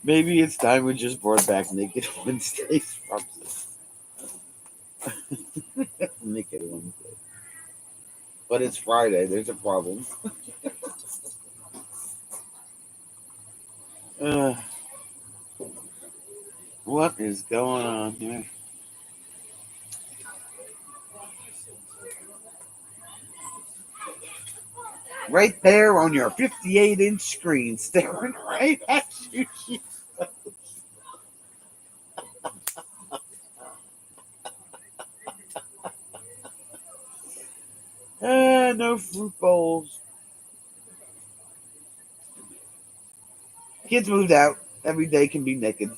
Maybe it's time we just brought back Naked Wednesdays from Naked Wednesday. But it's Friday. There's a problem. Uh, what is going on here? Right there on your 58-inch screen, staring right at you. No fruit bowls. Kids moved out. Every day can be naked.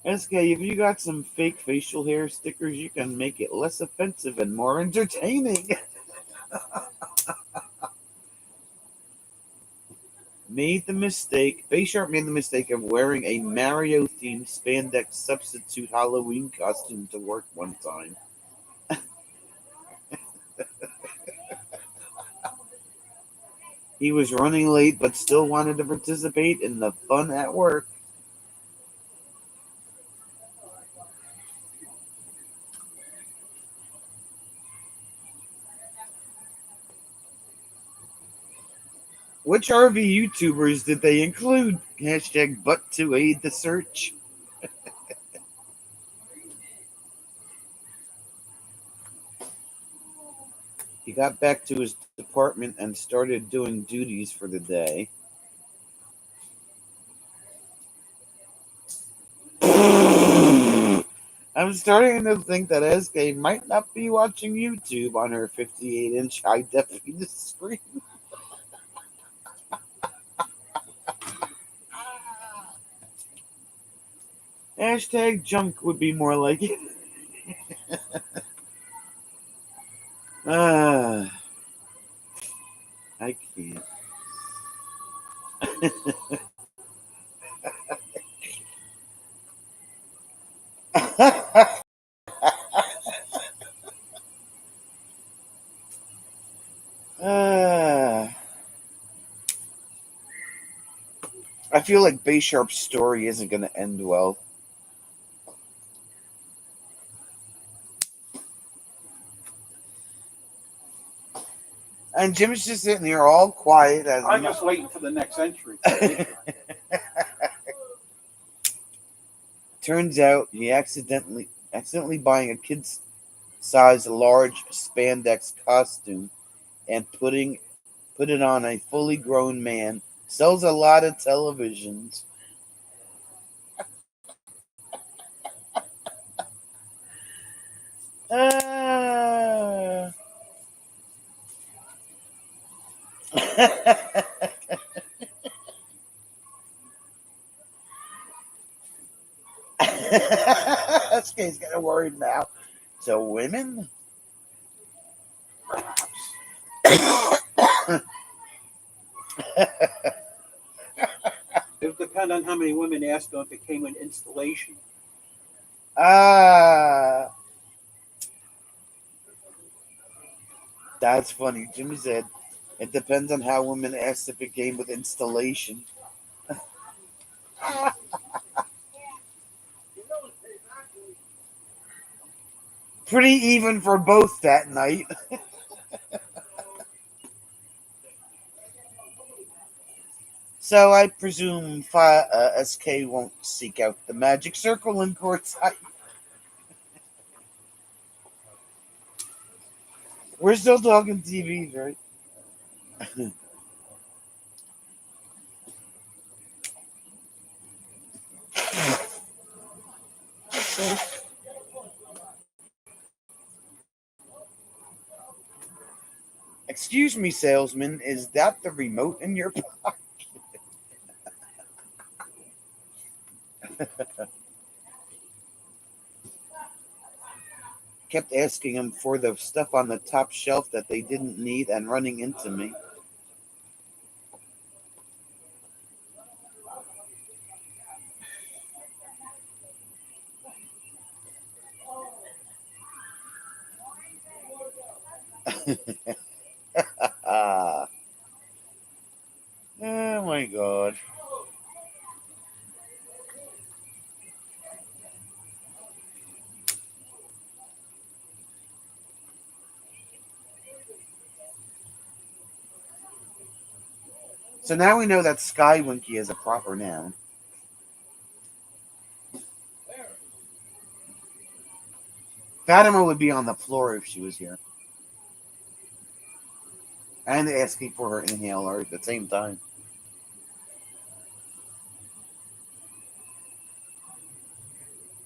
SK, if you got some fake facial hair stickers, you can make it less offensive and more entertaining. Baysharp made the mistake of wearing a Mario themed spandex substitute Halloween costume to work one time. He was running late but still wanted to participate in the fun at work. Which RV YouTubers did they include? Hashtag butt to aid the search. He got back to his department and started doing duties for the day. I'm starting to think that SK might not be watching YouTube on her 58-inch high definition screen. Hashtag junk would be more like it. I can't. uh, I feel like Baysharp's story isn't going to end well. And Jim's just sitting here all quiet. I'm just waiting for the next entry. Turns out he accidentally buying a kid's size large spandex costume and put it on a fully grown man. Sells a lot of televisions. Ah. SK's getting worried now. So women? It would depend on how many women asked if it came with installation. Ah, that's funny. Jimmy said it depends on how women ask if it came with installation. Pretty even for both that night. So I presume SK won't seek out the magic circle in courtside. We're still talking TV, right? Excuse me, salesman, is that the remote in your pocket? Kept asking him for the stuff on the top shelf that they didn't need and running into me. Ah, oh my god. So now we know that Skywinky is a proper noun. Fatima would be on the floor if she was here. And asking for her inhaler at the same time.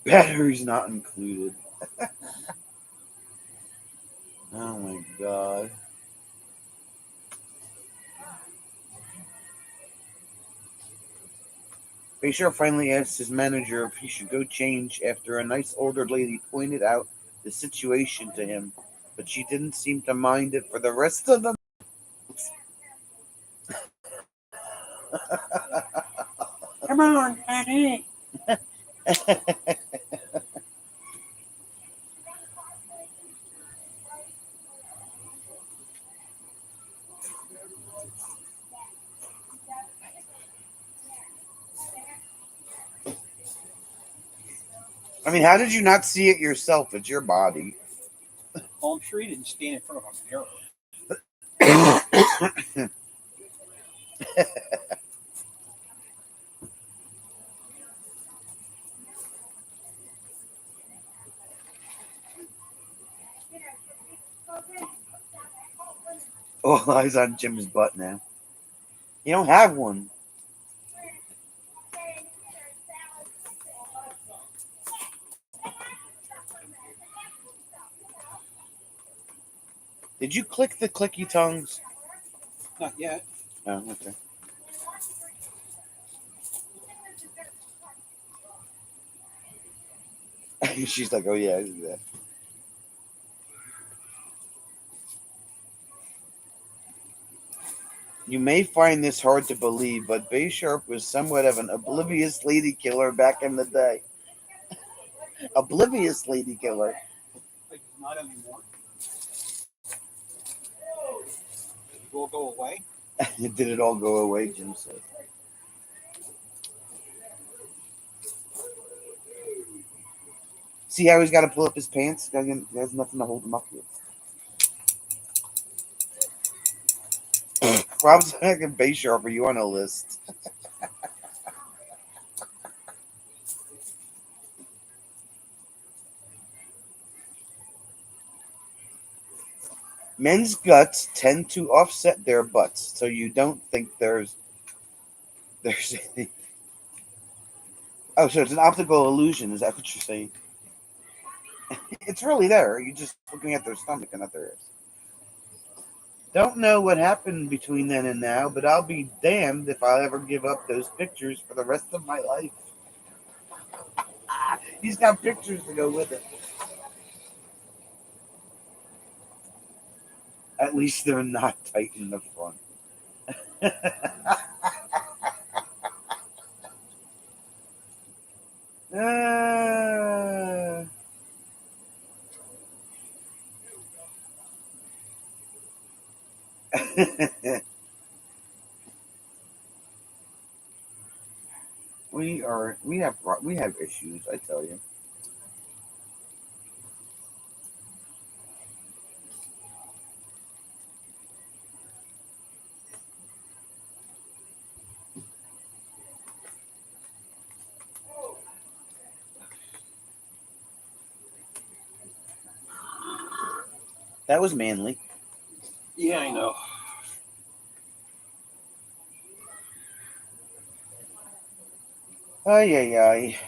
Batteries not included. Oh my god. Bayshore finally asked his manager if he should go change after a nice older lady pointed out the situation to him, but she didn't seem to mind it for the rest of the Come on, Patty. I mean, how did you not see it yourself? It's your body. Well, I'm sure he didn't stand in front of a mirror. All eyes on Jim's butt now. You don't have one. Did you click the clicky tongues? Not yet. Oh, okay. She's like, oh yeah, I do that. You may find this hard to believe, but Bay Sharp was somewhat of an oblivious lady killer back in the day. Oblivious lady killer. Like, not anymore. It will go away. Did it all go away, Jim said. See how he's got to pull up his pants? There's nothing to hold him up with. Rob's like a Bay Sharp. Are you on a list? Men's guts tend to offset their butts, so you don't think there's anything. Oh, so it's an optical illusion. Is that what you're saying? It's really there. You're just looking at their stomach and not their ass. Don't know what happened between then and now, but I'll be damned if I'll ever give up those pictures for the rest of my life. He's got pictures to go with it. At least they're not tight in the front. we have issues, I tell you. That was manly. Yeah, I know. Ay ay ay.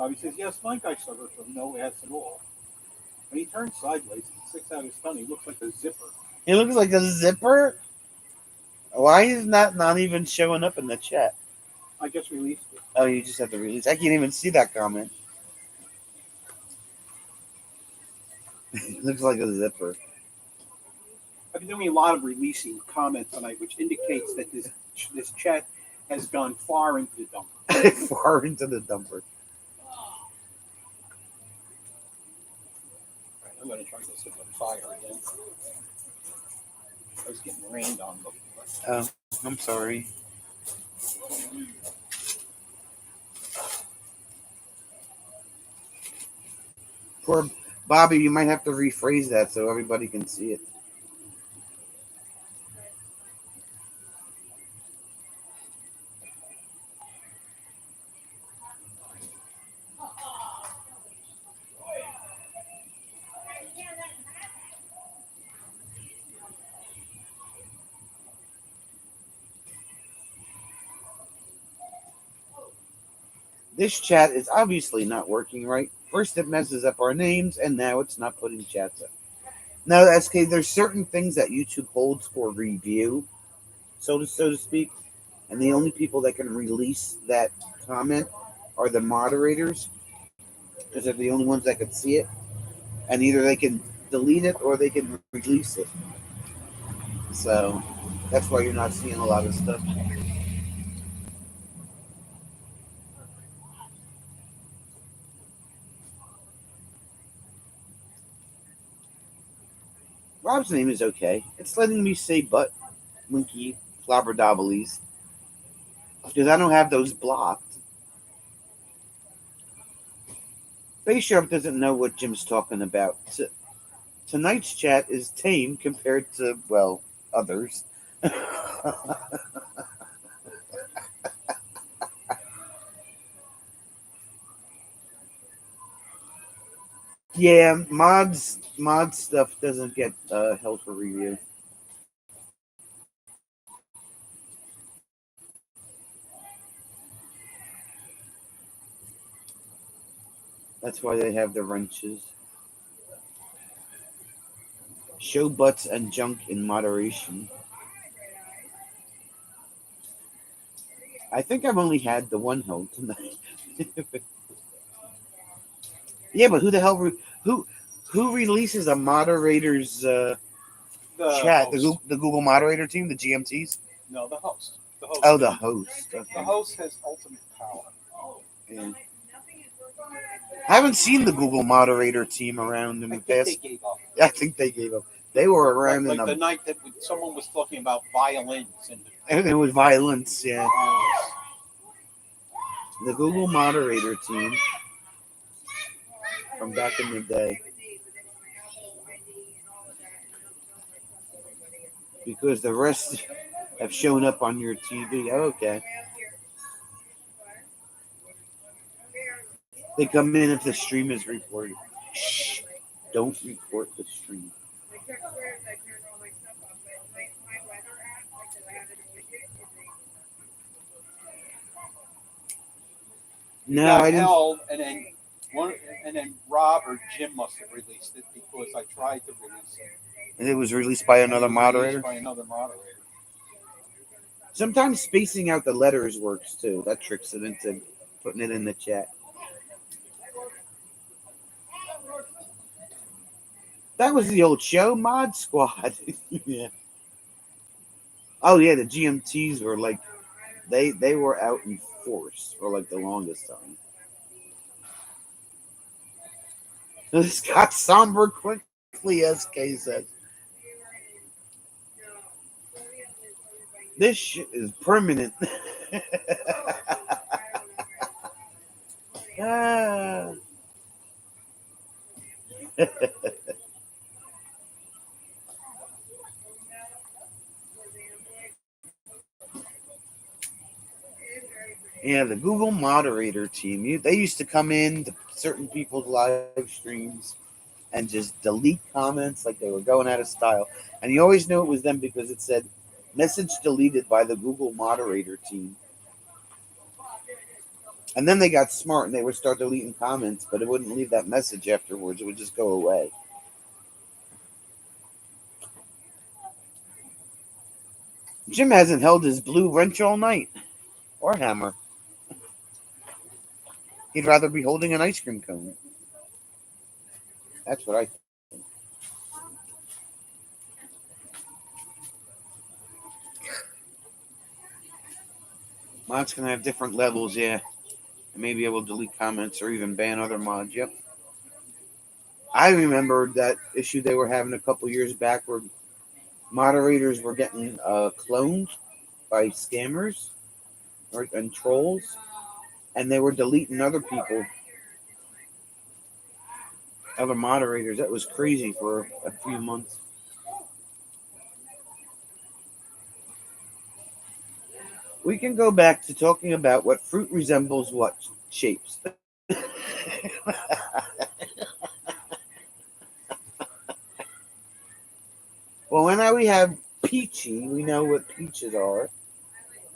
He says, yes, my guy suffered from no ass at all. When he turns sideways and sticks out his tongue, he looks like a zipper. He looks like a zipper. Why is that not even showing up in the chat? I just released it. Oh, you just have to release. I can't even see that comment. Looks like a zipper. I've been doing a lot of releasing comments tonight, which indicates that this chat has gone far into the dumper. Far into the dumper. Right, I'm going to try this with fire again. I was getting rained on before. Oh, I'm sorry. Poor Bobby, you might have to rephrase that so everybody can see it. This chat is obviously not working right. First, it messes up our names, and now it's not putting chats up. Now, SK, there's certain things that YouTube holds for review, so to speak, and the only people that can release that comment are the moderators, because they're the only ones that can see it, and either they can delete it or they can release it. So that's why you're not seeing a lot of stuff. Rob's name is okay. It's letting me say butt, monkey, flabberdablies, because I don't have those blocked. Face Sharp doesn't know what Jim's talking about. Tonight's chat is tame compared to, well, others. Yeah, mod stuff doesn't get held for review. That's why they have the wrenches. Show butts and junk in moderation. I think I've only had the one held tonight. Yeah, but who the hell who releases a moderator's chat? The Google moderator team, the GMTs? No, the host. Oh, the host. Okay. The host has ultimate power. Yeah. I haven't seen the Google moderator team around in the past. They gave up. I think they gave up. They were around like the night that someone was talking about violins and it was violence. Yeah. The Google moderator team from back in the day. Because the rest have shown up on your TV. Okay. They come in if the stream is reported. Shh. Don't report the stream. No, I didn't. Held, and then Rob or Jim must have released it because I tried to release it. And it was released by another moderator? By another moderator. Sometimes spacing out the letters works too. That tricks it into putting it in the chat. That was the old show, Mod Squad. Yeah. Oh yeah, the GMTs were like They were out in force for like the longest time. This got somber quickly, SK said. This shit is permanent. Ah. Yeah, the Google moderator team. They used to come in to certain people's live streams and just delete comments like they were going out of style. And you always knew it was them because it said message deleted by the Google moderator team. And then they got smart and they would start deleting comments, but it wouldn't leave that message afterwards. It would just go away. Jim hasn't held his blue wrench all night or hammer. He'd rather be holding an ice cream cone. That's what I think. Mods can have different levels, yeah. And maybe able to delete comments or even ban other mods. Yep. I remember that issue they were having a couple years back where moderators were getting cloned by scammers and trolls, and they were deleting other people, other moderators. That was crazy for a few months. We can go back to talking about what fruit resembles what shapes. Well, now we have peachy. We know what peaches are,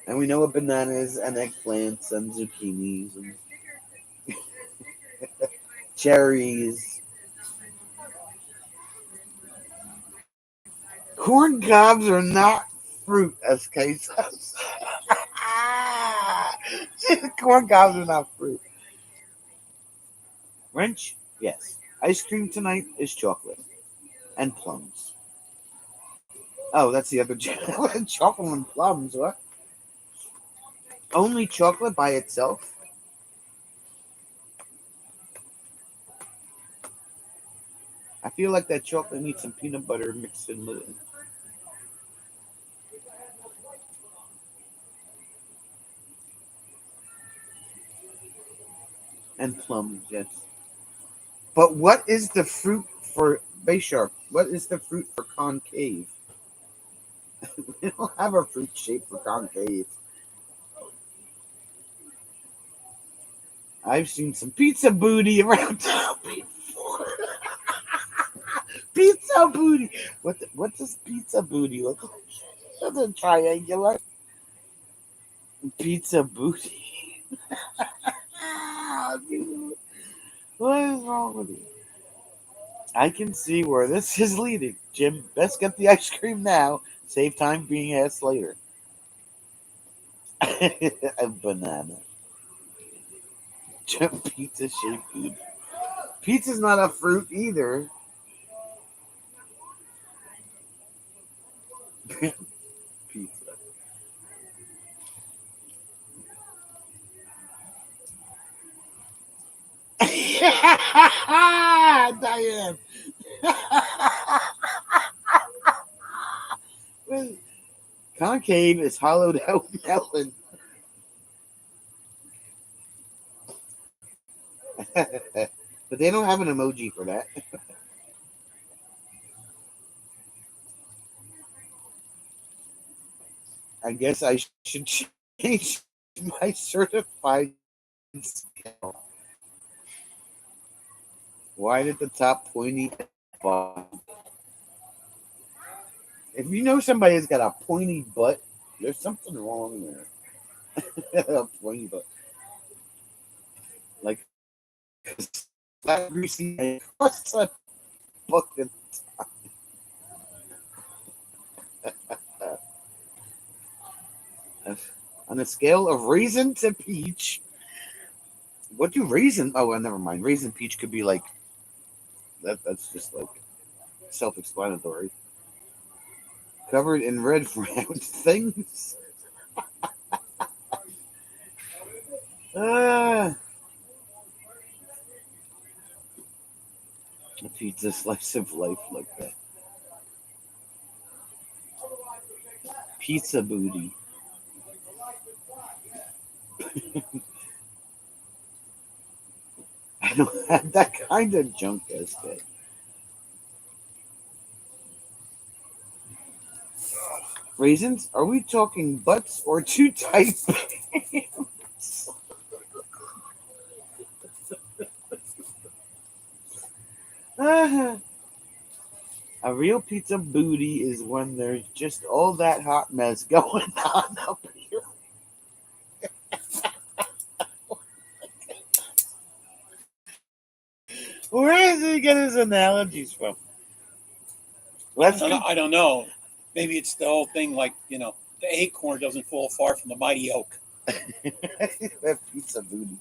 and we know what bananas and eggplants and zucchinis and cherries. Corn cobs are not fruit, SK says. Corn cobs are not fruit. Wrench? Yes. Ice cream tonight is chocolate and plums. Oh, that's the other chocolate and plums. What? Only chocolate by itself? I feel like that chocolate needs some peanut butter mixed in with it. And plums, yes. But what is the fruit for Bayshark? What is the fruit for concave? We don't have a fruit shape for concave. I've seen some pizza booty around town before. Pizza booty. What does pizza booty look like? That's a triangular pizza booty. Dude, what is wrong with you? I can see where this is leading. Jim, best get the ice cream now. Save time being asked later. A banana. Pizza shaped food. Pizza's not a fruit either. Pizza. Diane. Concave is hollowed out melon. But they don't have an emoji for that. I guess I should change my certified scale. Why did the top pointy at the bottom? If you know somebody has got a pointy butt, there's something wrong there. A pointy butt. Like flat greasy across a bucket. On a scale of raisin to peach, what do raisin? Oh, well, never mind. Raisin peach could be like that. That's just like self-explanatory. Covered in red round things. Ah, a pizza slice of life like that. Pizza booty. I don't have that kind of junk as that. Raisins? Are we talking butts or two tight pants? Ah, a real pizza booty is when there's just all that hot mess going on up here. Where does he get his analogies from? Let's get I don't know. Maybe it's the whole thing like, the acorn doesn't fall far from the mighty oak. that pizza booty.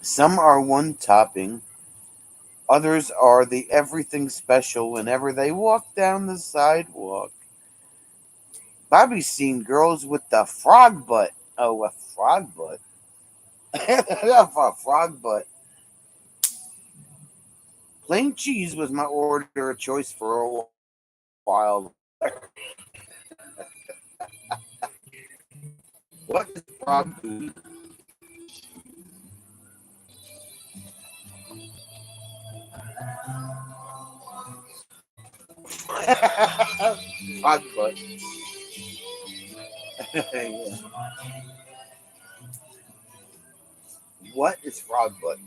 Some are one topping, others are the everything special whenever they walk down the sidewalk. Bobby's seen girls with the frog butt. Oh, a frog butt. A frog butt. Plain cheese was my order of choice for a while. What is frog booty? Frog butt. Yeah. What is frog butt?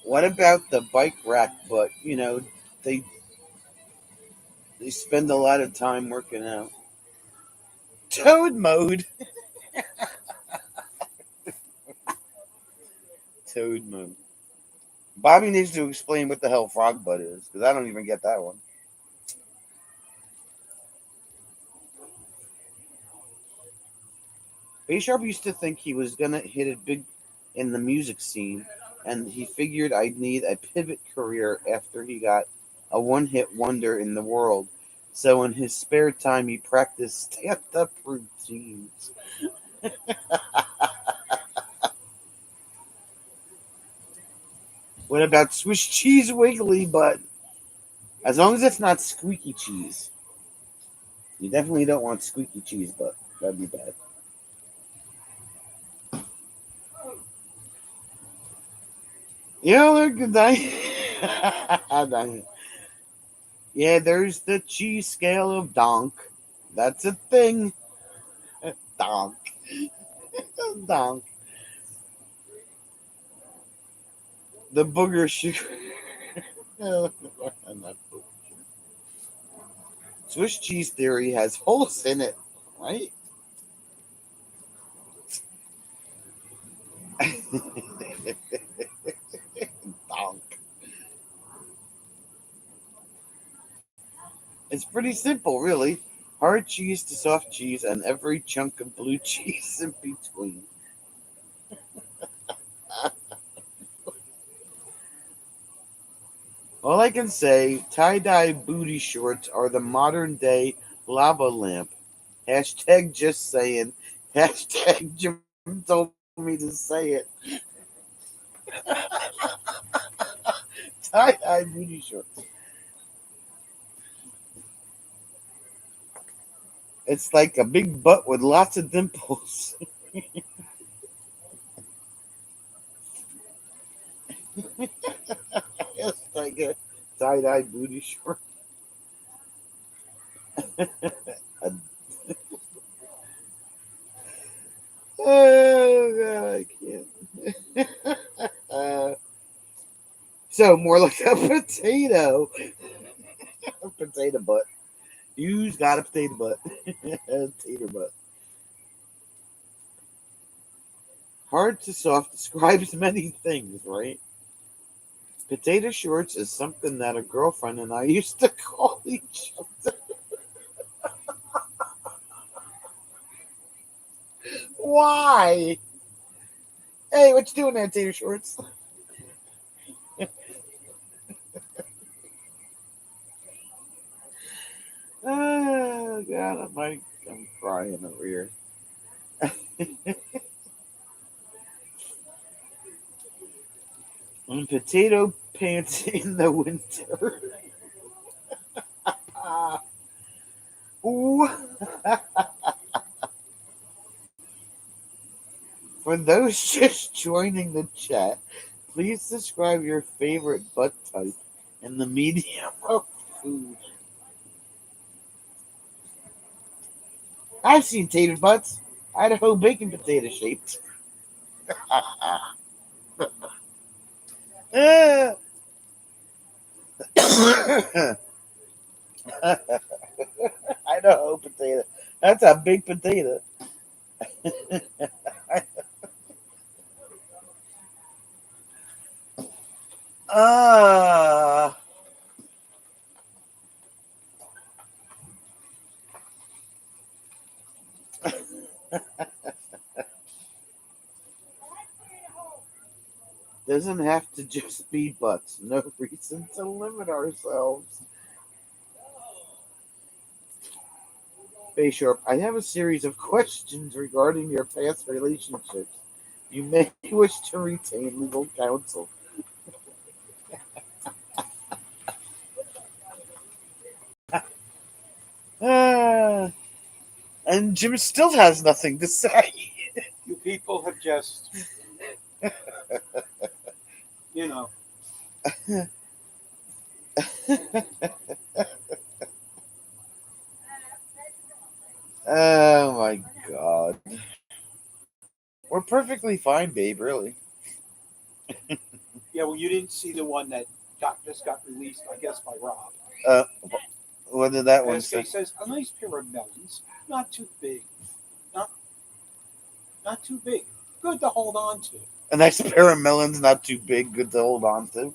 What about the bike rack butt? They they spend a lot of time working out. Toad mode. Toad mode. Bobby needs to explain what the hell frog butt is because I don't even get that one. B Sharp used to think he was gonna hit it big in the music scene, and he figured I'd need a pivot career after he got a one-hit wonder in the world. So in his spare time, he practiced stand-up routines. What about Swiss cheese wiggly butt? As long as it's not squeaky cheese. You definitely don't want squeaky cheese butt. That'd be bad. Yeah, look at that. Yeah, there's the cheese scale of donk. That's a thing. Donk. Donk. The booger sugar. Swiss cheese theory has holes in it, right? Donk. It's pretty simple, really. Hard cheese to soft cheese and every chunk of blue cheese in between. All I can say, tie-dye booty shorts are the modern day lava lamp. Hashtag just saying. Hashtag Jim told me to say it. Tie-dye booty shorts. It's like a big butt with lots of dimples. It's like a tie-dye booty short. Oh god, I can't. So more like a potato. A potato butt. You've got a potato butt. Tater butt. Hard to soft describes many things, right? Potato shorts is something that a girlfriend and I used to call each other. Why? Hey, what you doing there, tater shorts? Oh God, I'm crying over here. And potato pants in the winter. Ooh. For those just joining the chat, please describe your favorite butt type and the medium of food. I've seen tater butts, Idaho bacon potato shaped. Idaho potato. That's a big potato. Ah. Doesn't have to just be butts. No reason to limit ourselves. Bay Sharp, I have a series of questions regarding your past relationships. You may wish to retain legal counsel. Ah, and Jim still has nothing to say. You people have just, you know. Oh my God. We're perfectly fine, babe, really. Yeah, well, you didn't see the one that just got released, I guess, by Rob. Uh, what did that one SK say? says a nice pair of melons, not too big, not not too big, good to hold on to. A nice pair of melons, not too big, good to hold on to.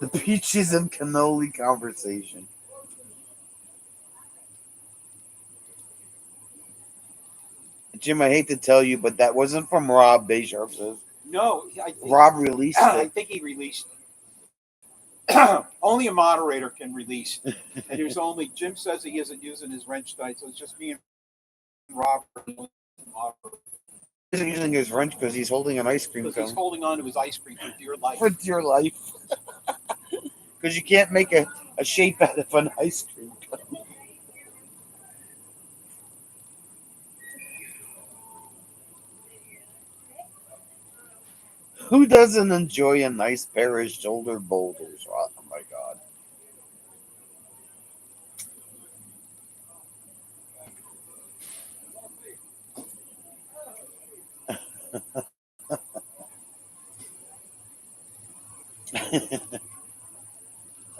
The peaches and cannoli conversation. Jim, I hate to tell you, but that wasn't from Rob Baysharp says. No, Rob released I it. think he released. Only a moderator can release, and there's only Jim says he isn't using his wrench tonight, so it's just me and Robert. He isn't using his wrench because he's holding an ice cream Because he's cone holding on to his ice cream for dear life. for dear life. Because you can't make a shape out of an ice cream cone. Who doesn't enjoy a nice pair of shoulder boulders? Oh my God.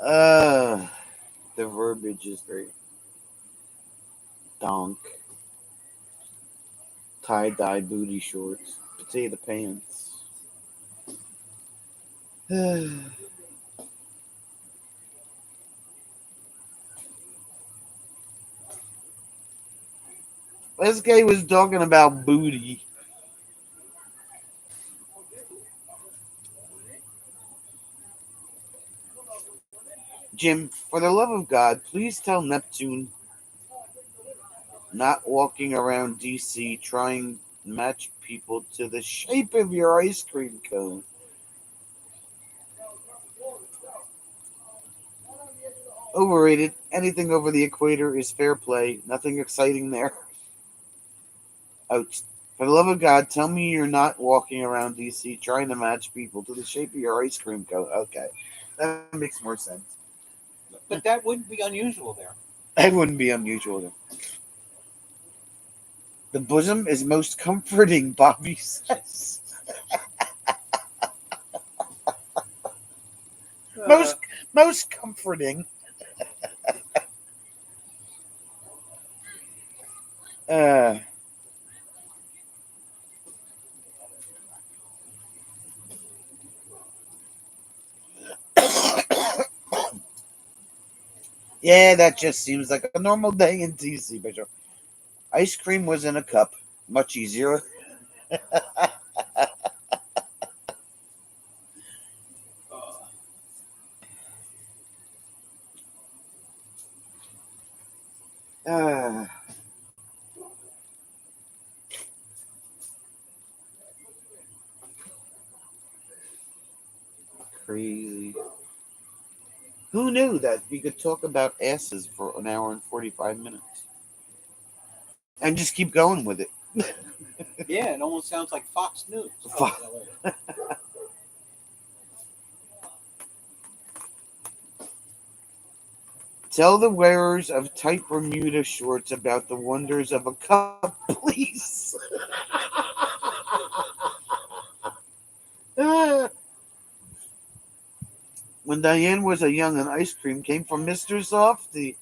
uh, the verbiage is great. Donk. Tie-dye booty shorts. Potato pants. This guy was talking about booty. Jim, for the love of God, please tell Neptune not walking around DC trying to match people to the shape of your ice cream cone. Overrated. Anything over the equator is fair play. Nothing exciting there. Ouch. For the love of God, tell me you're not walking around DC trying to match people to the shape of your ice cream cone. Okay. That makes more sense. But that wouldn't be unusual there. That wouldn't be unusual. The bosom is most comforting, Bobby says. Most most comforting. Uh, yeah, that just seems like a normal day in DC, Bishop. Ice cream was in a cup. Much easier. Uh, crazy. Who knew that you could talk about asses for an hour and 45 minutes and just keep going with it? Yeah, it almost sounds like Fox News. Tell the wearers of tight Bermuda shorts about the wonders of a cup, please. When Diane was a young and ice cream came from Mr. Softy.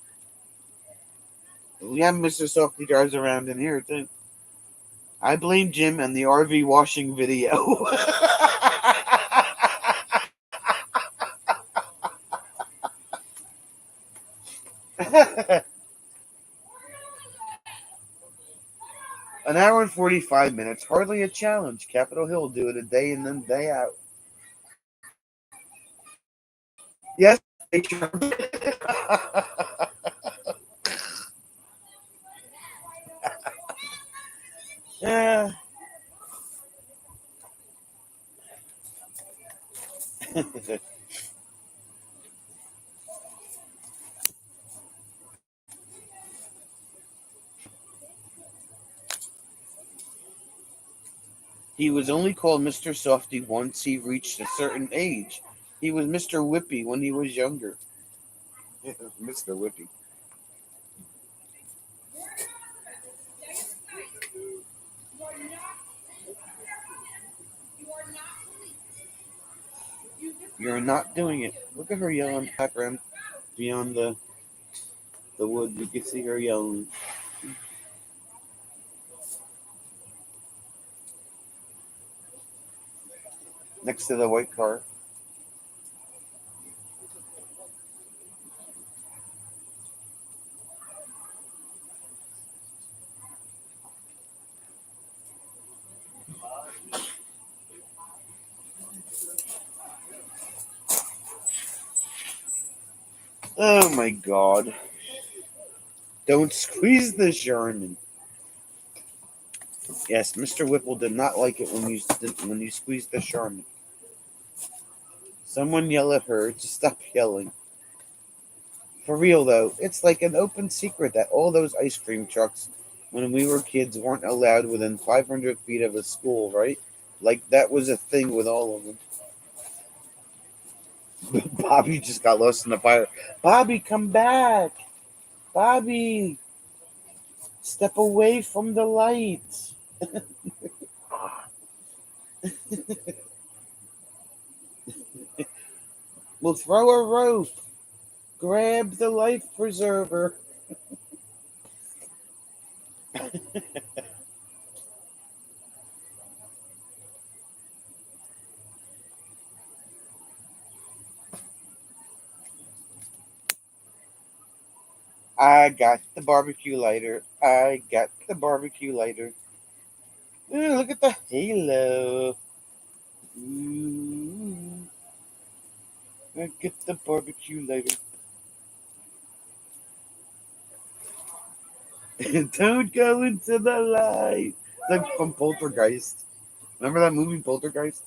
We have Mr. Softy drives around in here too. I blame Jim and the RV washing video. An hour and 45 minutes, hardly a challenge. Capitol Hill do it a day in and day out. Yes, they sure did. Yeah. He was only called Mr. Softy once he reached a certain age. He was Mr. Whippy when he was younger. Mr. Whippy. You're not doing it. Look at her yelling background beyond the wood. You can see her yelling next to the white car. Oh my god. Don't squeeze the Sherman. Yes, Mr. Whipple did not like it when you squeezed the Sherman. Someone yell at her to stop yelling. For real though, it's like an open secret that all those ice cream trucks when we were kids weren't allowed within 500 feet of a school, right? Like that was a thing with all of them. Bobby just got lost in the fire. Bobby, come back. Bobby, step away from the lights. We'll throw a rope. Grab the life preserver. I got the barbecue lighter. I got the barbecue lighter. Ooh, look at the halo. Ooh, I get the barbecue lighter. Don't go into the light. Like from Poltergeist. Remember that movie Poltergeist?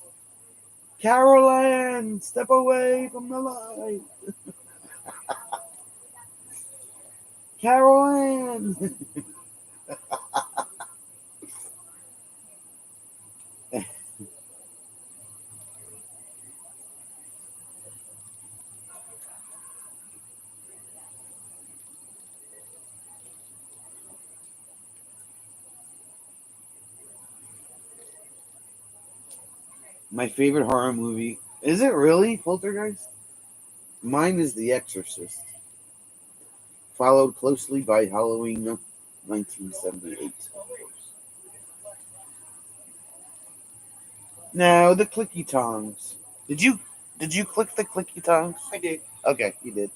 Carol Ann, step away from the light. Carol Ann. My favorite horror movie. Is it really Poltergeist? Mine is The Exorcist, followed closely by Halloween 1978, of course. No, the clicky tongs. Did you click the clicky tongs? I did. Okay, you did.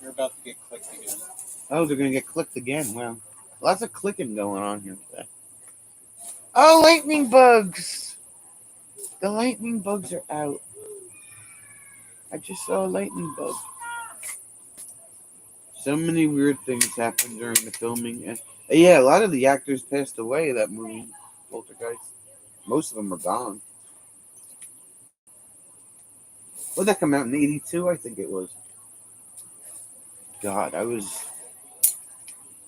You're about to get clicked again. Oh, they're gonna get clicked again. Wow, lots of clicking going on here today. Oh, lightning bugs! The lightning bugs are out. I just saw a lightning bug. So many weird things happened during the filming, and yeah, a lot of the actors passed away. That movie, Poltergeist. Most of them are gone. Would that come out in '82? I think it was. God, I was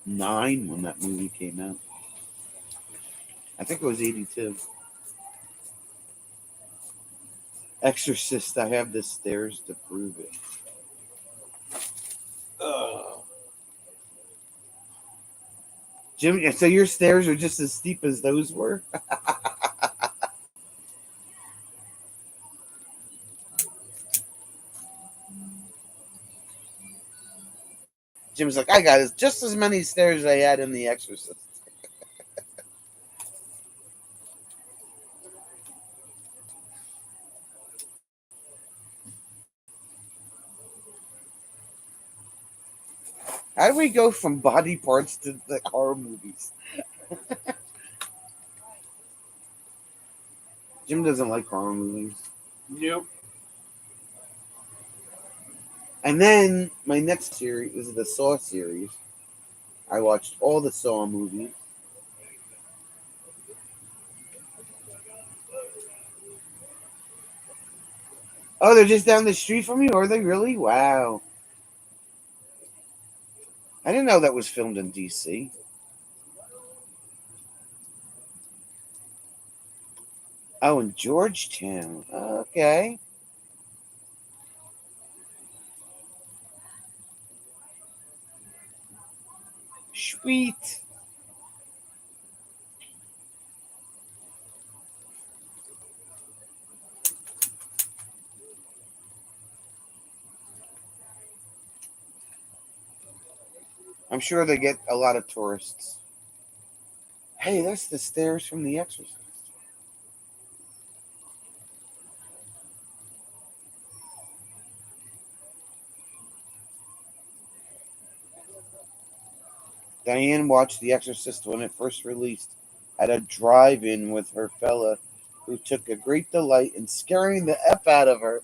9 when that movie came out. I think it was '82. Exorcist. I have the stairs to prove it. Ugh. Jim, so your stairs are just as steep as those were? Jim's like, I got just as many stairs as I had in The Exorcist. How do we go from body parts to the horror movies? Jim doesn't like horror movies. Nope. And then my next series is the Saw series. I watched all the Saw movies. Oh, they're just down the street from you? Are they really? Wow. I didn't know that was filmed in D.C. Oh, in Georgetown. Okay. Sweet. I'm sure they get a lot of tourists. Hey, that's the stairs from The Exorcist. Diane watched The Exorcist when it first released at a drive-in with her fella, who took a great delight in scaring the F out of her.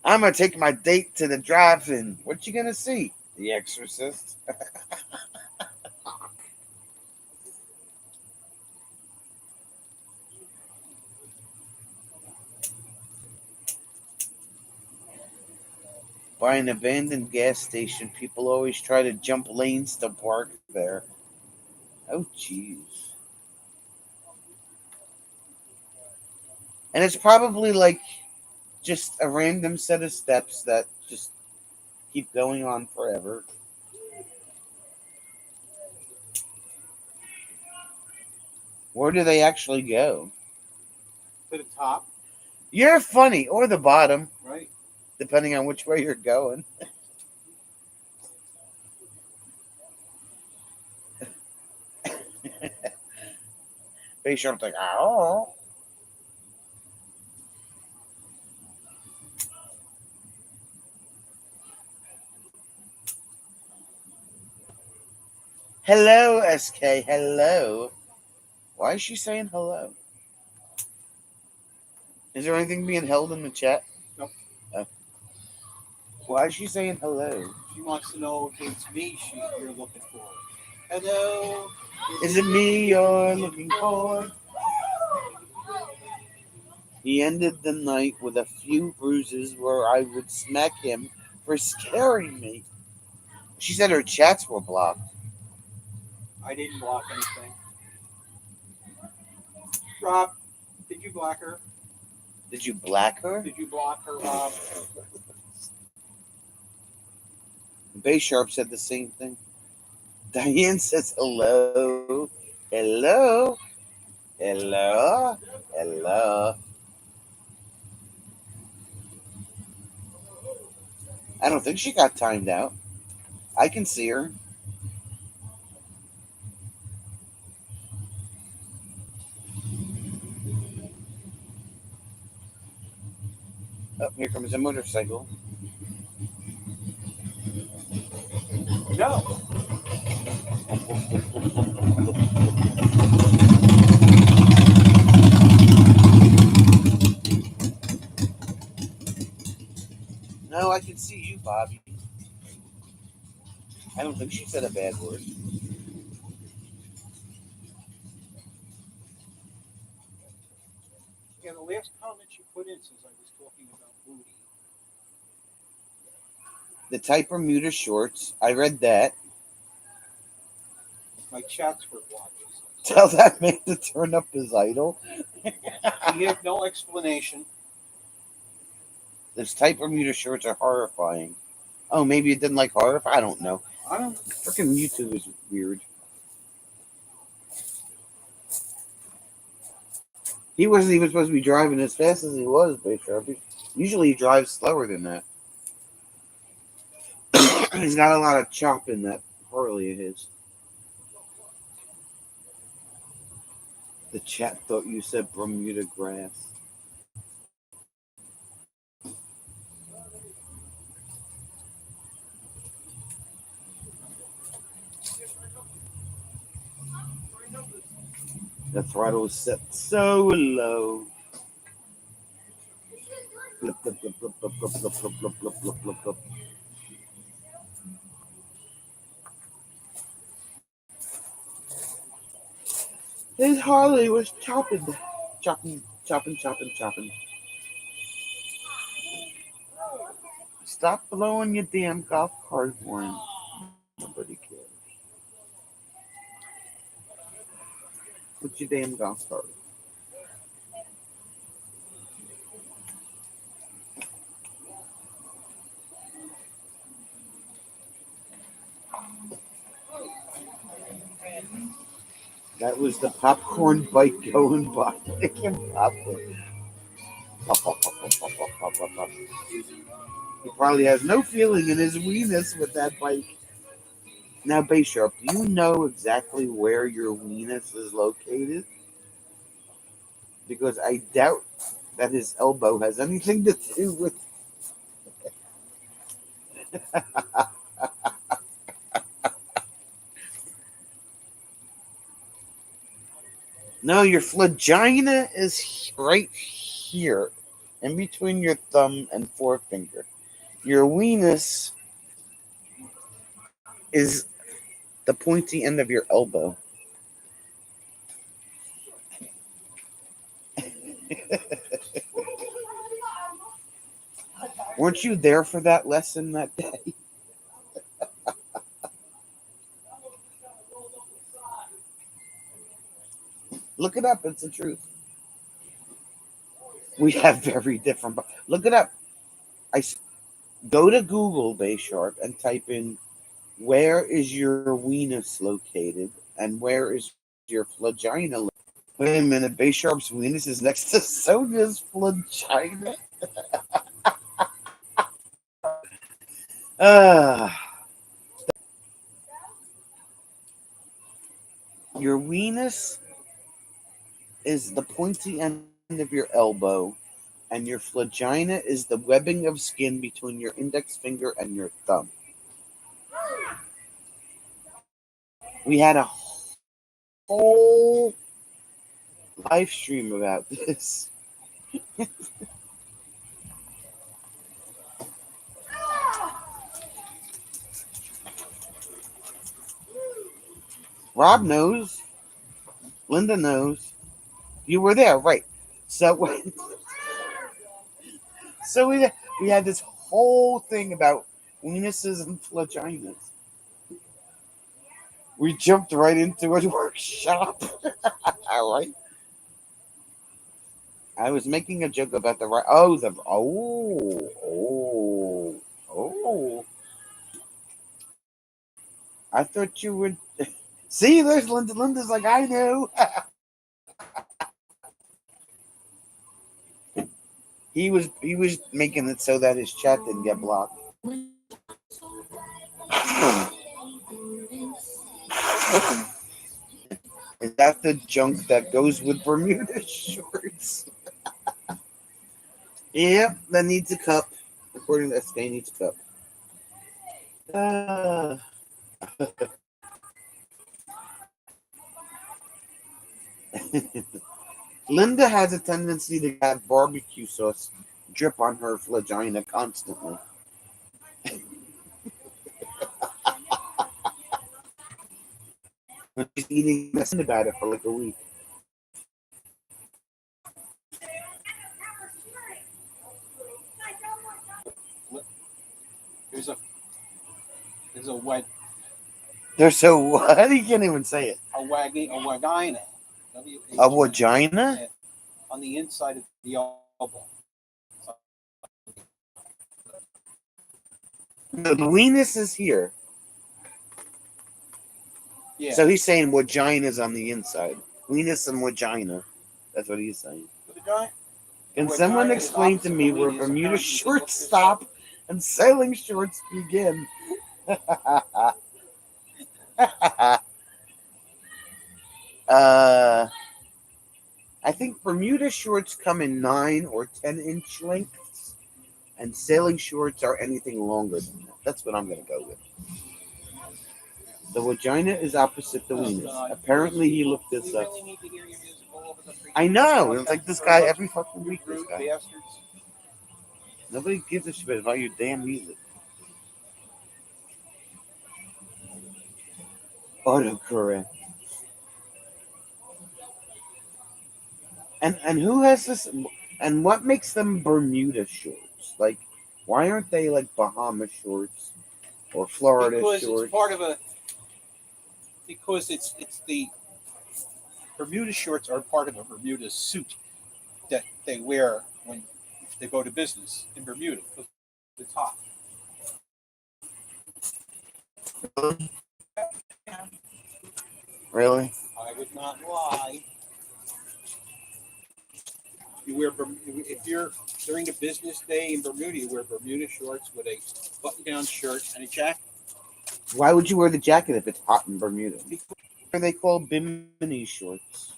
I'm gonna take my date to the drive-in. What you gonna see? The Exorcist. By an abandoned gas station, people always try to jump lanes to park there. Oh, jeez. And it's probably like just a random set of steps that just keep going on forever. Where do they actually go? To the top. You're funny, or the bottom, Right. depending on which way you're going. Face Sharp's like, oh. Hello, SK. Hello. Why is she saying hello? Is there anything being held in the chat? Nope. Oh. Why is she saying hello? She wants to know if it's me you're looking for. Hello. Is it me you're looking for? He ended the night with a few bruises where I would smack him for scaring me. She said her chats were blocked. I didn't block anything. Rob, did you block her? Did you black her? Did you block her, Rob? Bay Sharp said the same thing. Diane says hello. Hello. Hello. Hello. I don't think she got timed out. I can see her. Oh, here comes a motorcycle. No. No, I can see you, Bobby. I don't think she said a bad word. Yeah, the last comment she put in says I was talking about booty. The type Bermuda shorts. I read that. My chat's for watches. Tell that man to turn up his idol. He had no explanation. Those tight Bermuda shorts are horrifying. Oh, maybe it didn't like horror. I don't know. I don't. Freaking YouTube is weird. He wasn't even supposed to be driving as fast as he was, Bishop. Usually he drives slower than that. He's got a lot of chop in that Harley of his. The chat thought you said Bermuda grass. The throttle is set so low. Blip, blip, blip, blip, blip, blip, blip, blip, blip, blip, blip, blip, blip. His Harley was chopping, chopping, chopping, chopping, chopping. Stop blowing your damn golf cart horn. Nobody cares. What's your damn golf cart? That was the popcorn bike going by. Making popcorn. Pop, pop, pop, pop, pop, pop, pop, pop, pop. He probably has no feeling in his weenus with that bike. Now, Baysharp, do you know exactly where your weenus is located? Because I doubt that his elbow has anything to do with. No, your flagina is right here, in between your thumb and forefinger. Your weenus is the pointy end of your elbow. Weren't you there for that lesson that day? Look it up. It's the truth. We have very different. Look it up. I go to Google, Baysharp, and type in where is your weenus located and where is your flagina located. Wait a minute. Baysharp's weenus is next to Sonia's flagina. Ah. Your weenus is the pointy end of your elbow, and your flagina is the webbing of skin between your index finger and your thumb. We had a whole live stream about this. Rob knows. Linda knows. You were there, right? So, so we had this whole thing about weenuses and vaginas. We jumped right into a workshop. All right. I was making a joke about the right. Oh. I thought you would see. There's Linda. Linda's like, I know. He was making it so that his chat didn't get blocked. Is that the junk that goes with Bermuda shorts? Yep, that needs a cup. According to SK, needs a cup. Linda has a tendency to have barbecue sauce drip on her vagina constantly. When she's eating messing about it for like a week. There's a wet They're so what? You can't even say it. a vagina. A vagina? Yeah, on the inside of the elbow. No, the weenus is here. Yeah. So he's saying vagina's on the inside. Weenus and vagina. That's what he's saying. Vagina. Can someone explain to me where Bermuda shorts stop and sailing shorts begin? I think Bermuda shorts come in 9 or 10-inch lengths, and sailing shorts are anything longer than that. That's what I'm going to go with. The vagina is opposite the weenus. Apparently, he looked this up. I know. It's like this guy every fucking week. This guy. Nobody gives a shit about your damn music. Autocorrect. And who has this? And what makes them Bermuda shorts? Like, why aren't they like Bahama shorts or Florida because shorts? It's part of a. Because it's the Bermuda shorts are part of a Bermuda suit that they wear when they go to business in Bermuda. It's hot. Really? I would not lie. You wear if you're during a business day in Bermuda, you wear Bermuda shorts with a button-down shirt and a jacket. Why would you wear the jacket if it's hot in Bermuda? What are they called bimini shorts?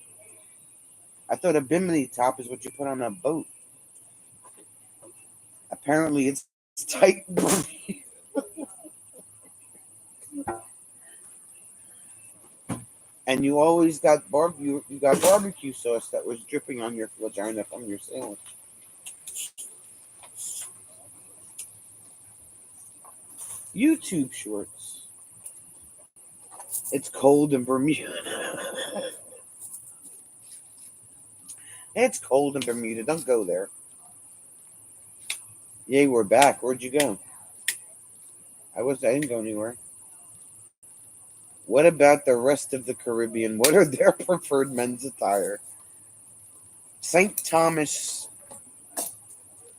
I thought a bimini top is what you put on a boat. Apparently, it's tight. And you always got barbecue sauce that was dripping on your vagina from your sandwich. YouTube shorts. It's cold in Bermuda. It's cold in Bermuda. Don't go there. Yay, we're back. Where'd you go? I didn't go anywhere. What about the rest of the Caribbean? What are their preferred men's attire? St. Thomas,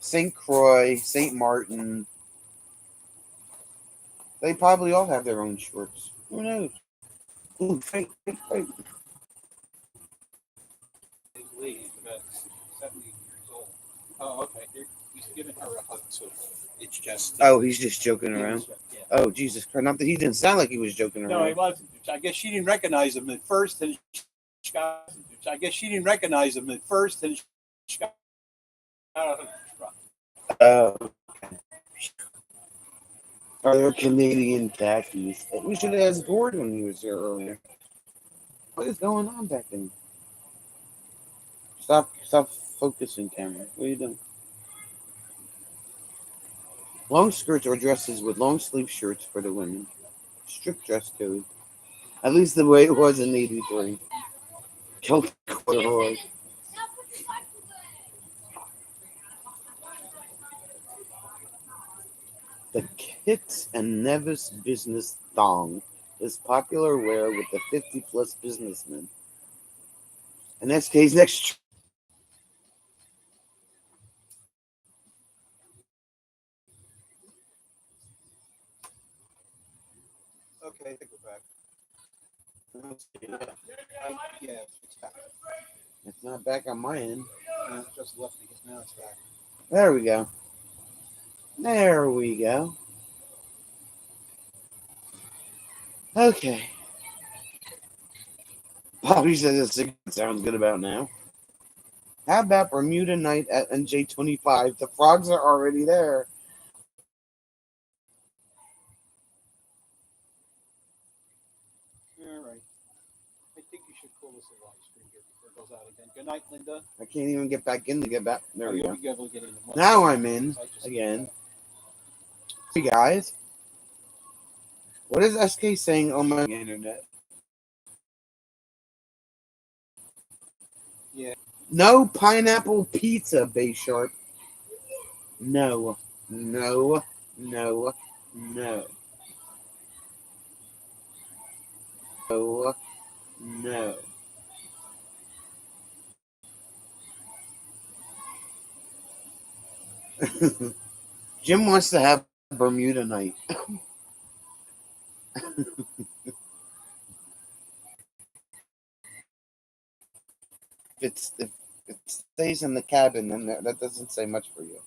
St. Croix, St. Martin. They probably all have their own shorts. Who knows? Ooh, fight. His lady's about 70 years old. Oh, okay. He's giving her a hug, so it's just. Oh, he's just joking around. Yeah. Oh, Jesus Christ! Not that he didn't sound like he was joking around. No, he wasn't. I guess she didn't recognize him at first, and she got. Oh, are there Canadian khakis? We should have asked Gordon when he was here earlier. What is going on back there? Stop focusing, camera. What are you doing? Long skirts or dresses with long sleeve shirts for the women. Strict dress code. At least the way it was in '83. Celtic corduroy. The Kit and Nevis business thong is popular wear with the 50-plus businessmen. And SK's next. Okay, I think we're back. Yeah, it's back. It's not back on my end. No, it just left because now it's back. There we go. There we go. Okay. Bobby says it sounds good about now. How about Bermuda night at NJ25? The frogs are already there. All right. I think you should call this a live stream here before it goes out again. Good night, Linda. I can't even get back in to get back. There we You'll go. be able to get in. Now I'm in again. Hey guys, what is SK saying on my internet? Yeah. No pineapple pizza, Bay Sharp. No, no, no, no, no, no. Jim wants to have Bermuda night. If it stays in the cabin, then that doesn't say much for you.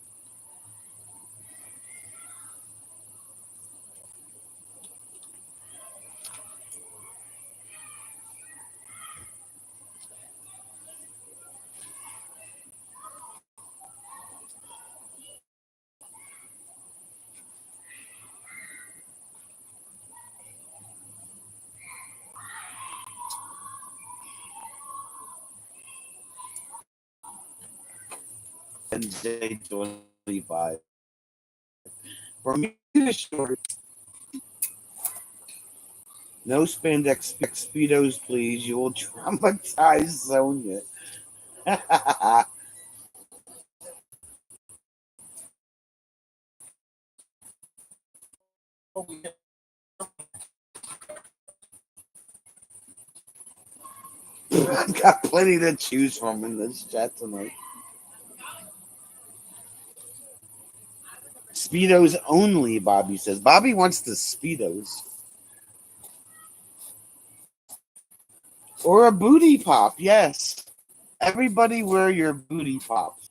NJ25. Bermuda shorts. No spandex speedos, please. You will traumatize Sonia. I've got plenty to choose from in this chat tonight. Speedos only, Bobby says. Bobby wants the Speedos. Or a booty pop, yes. Everybody wear your booty pops.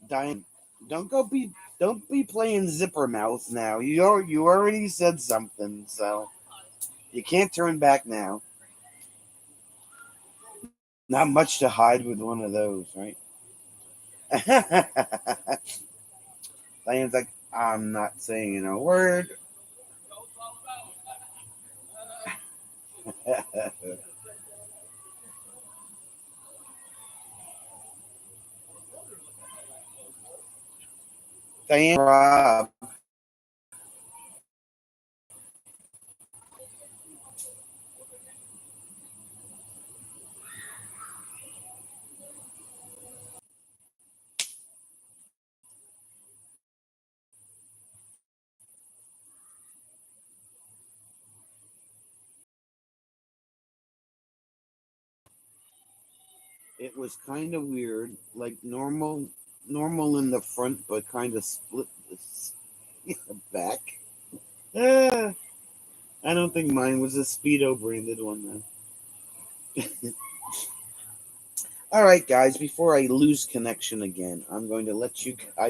Diane, don't be playing zipper mouth now. You already said something, so you can't turn back now. Not much to hide with one of those, right? Diane's like, I'm not saying a word. Diane, Rob, it was kind of weird, like normal in the front, but kind of split the back. Uh, I don't think mine was a Speedo branded one though. All right, guys. Before I lose connection again, I'm going to let you guys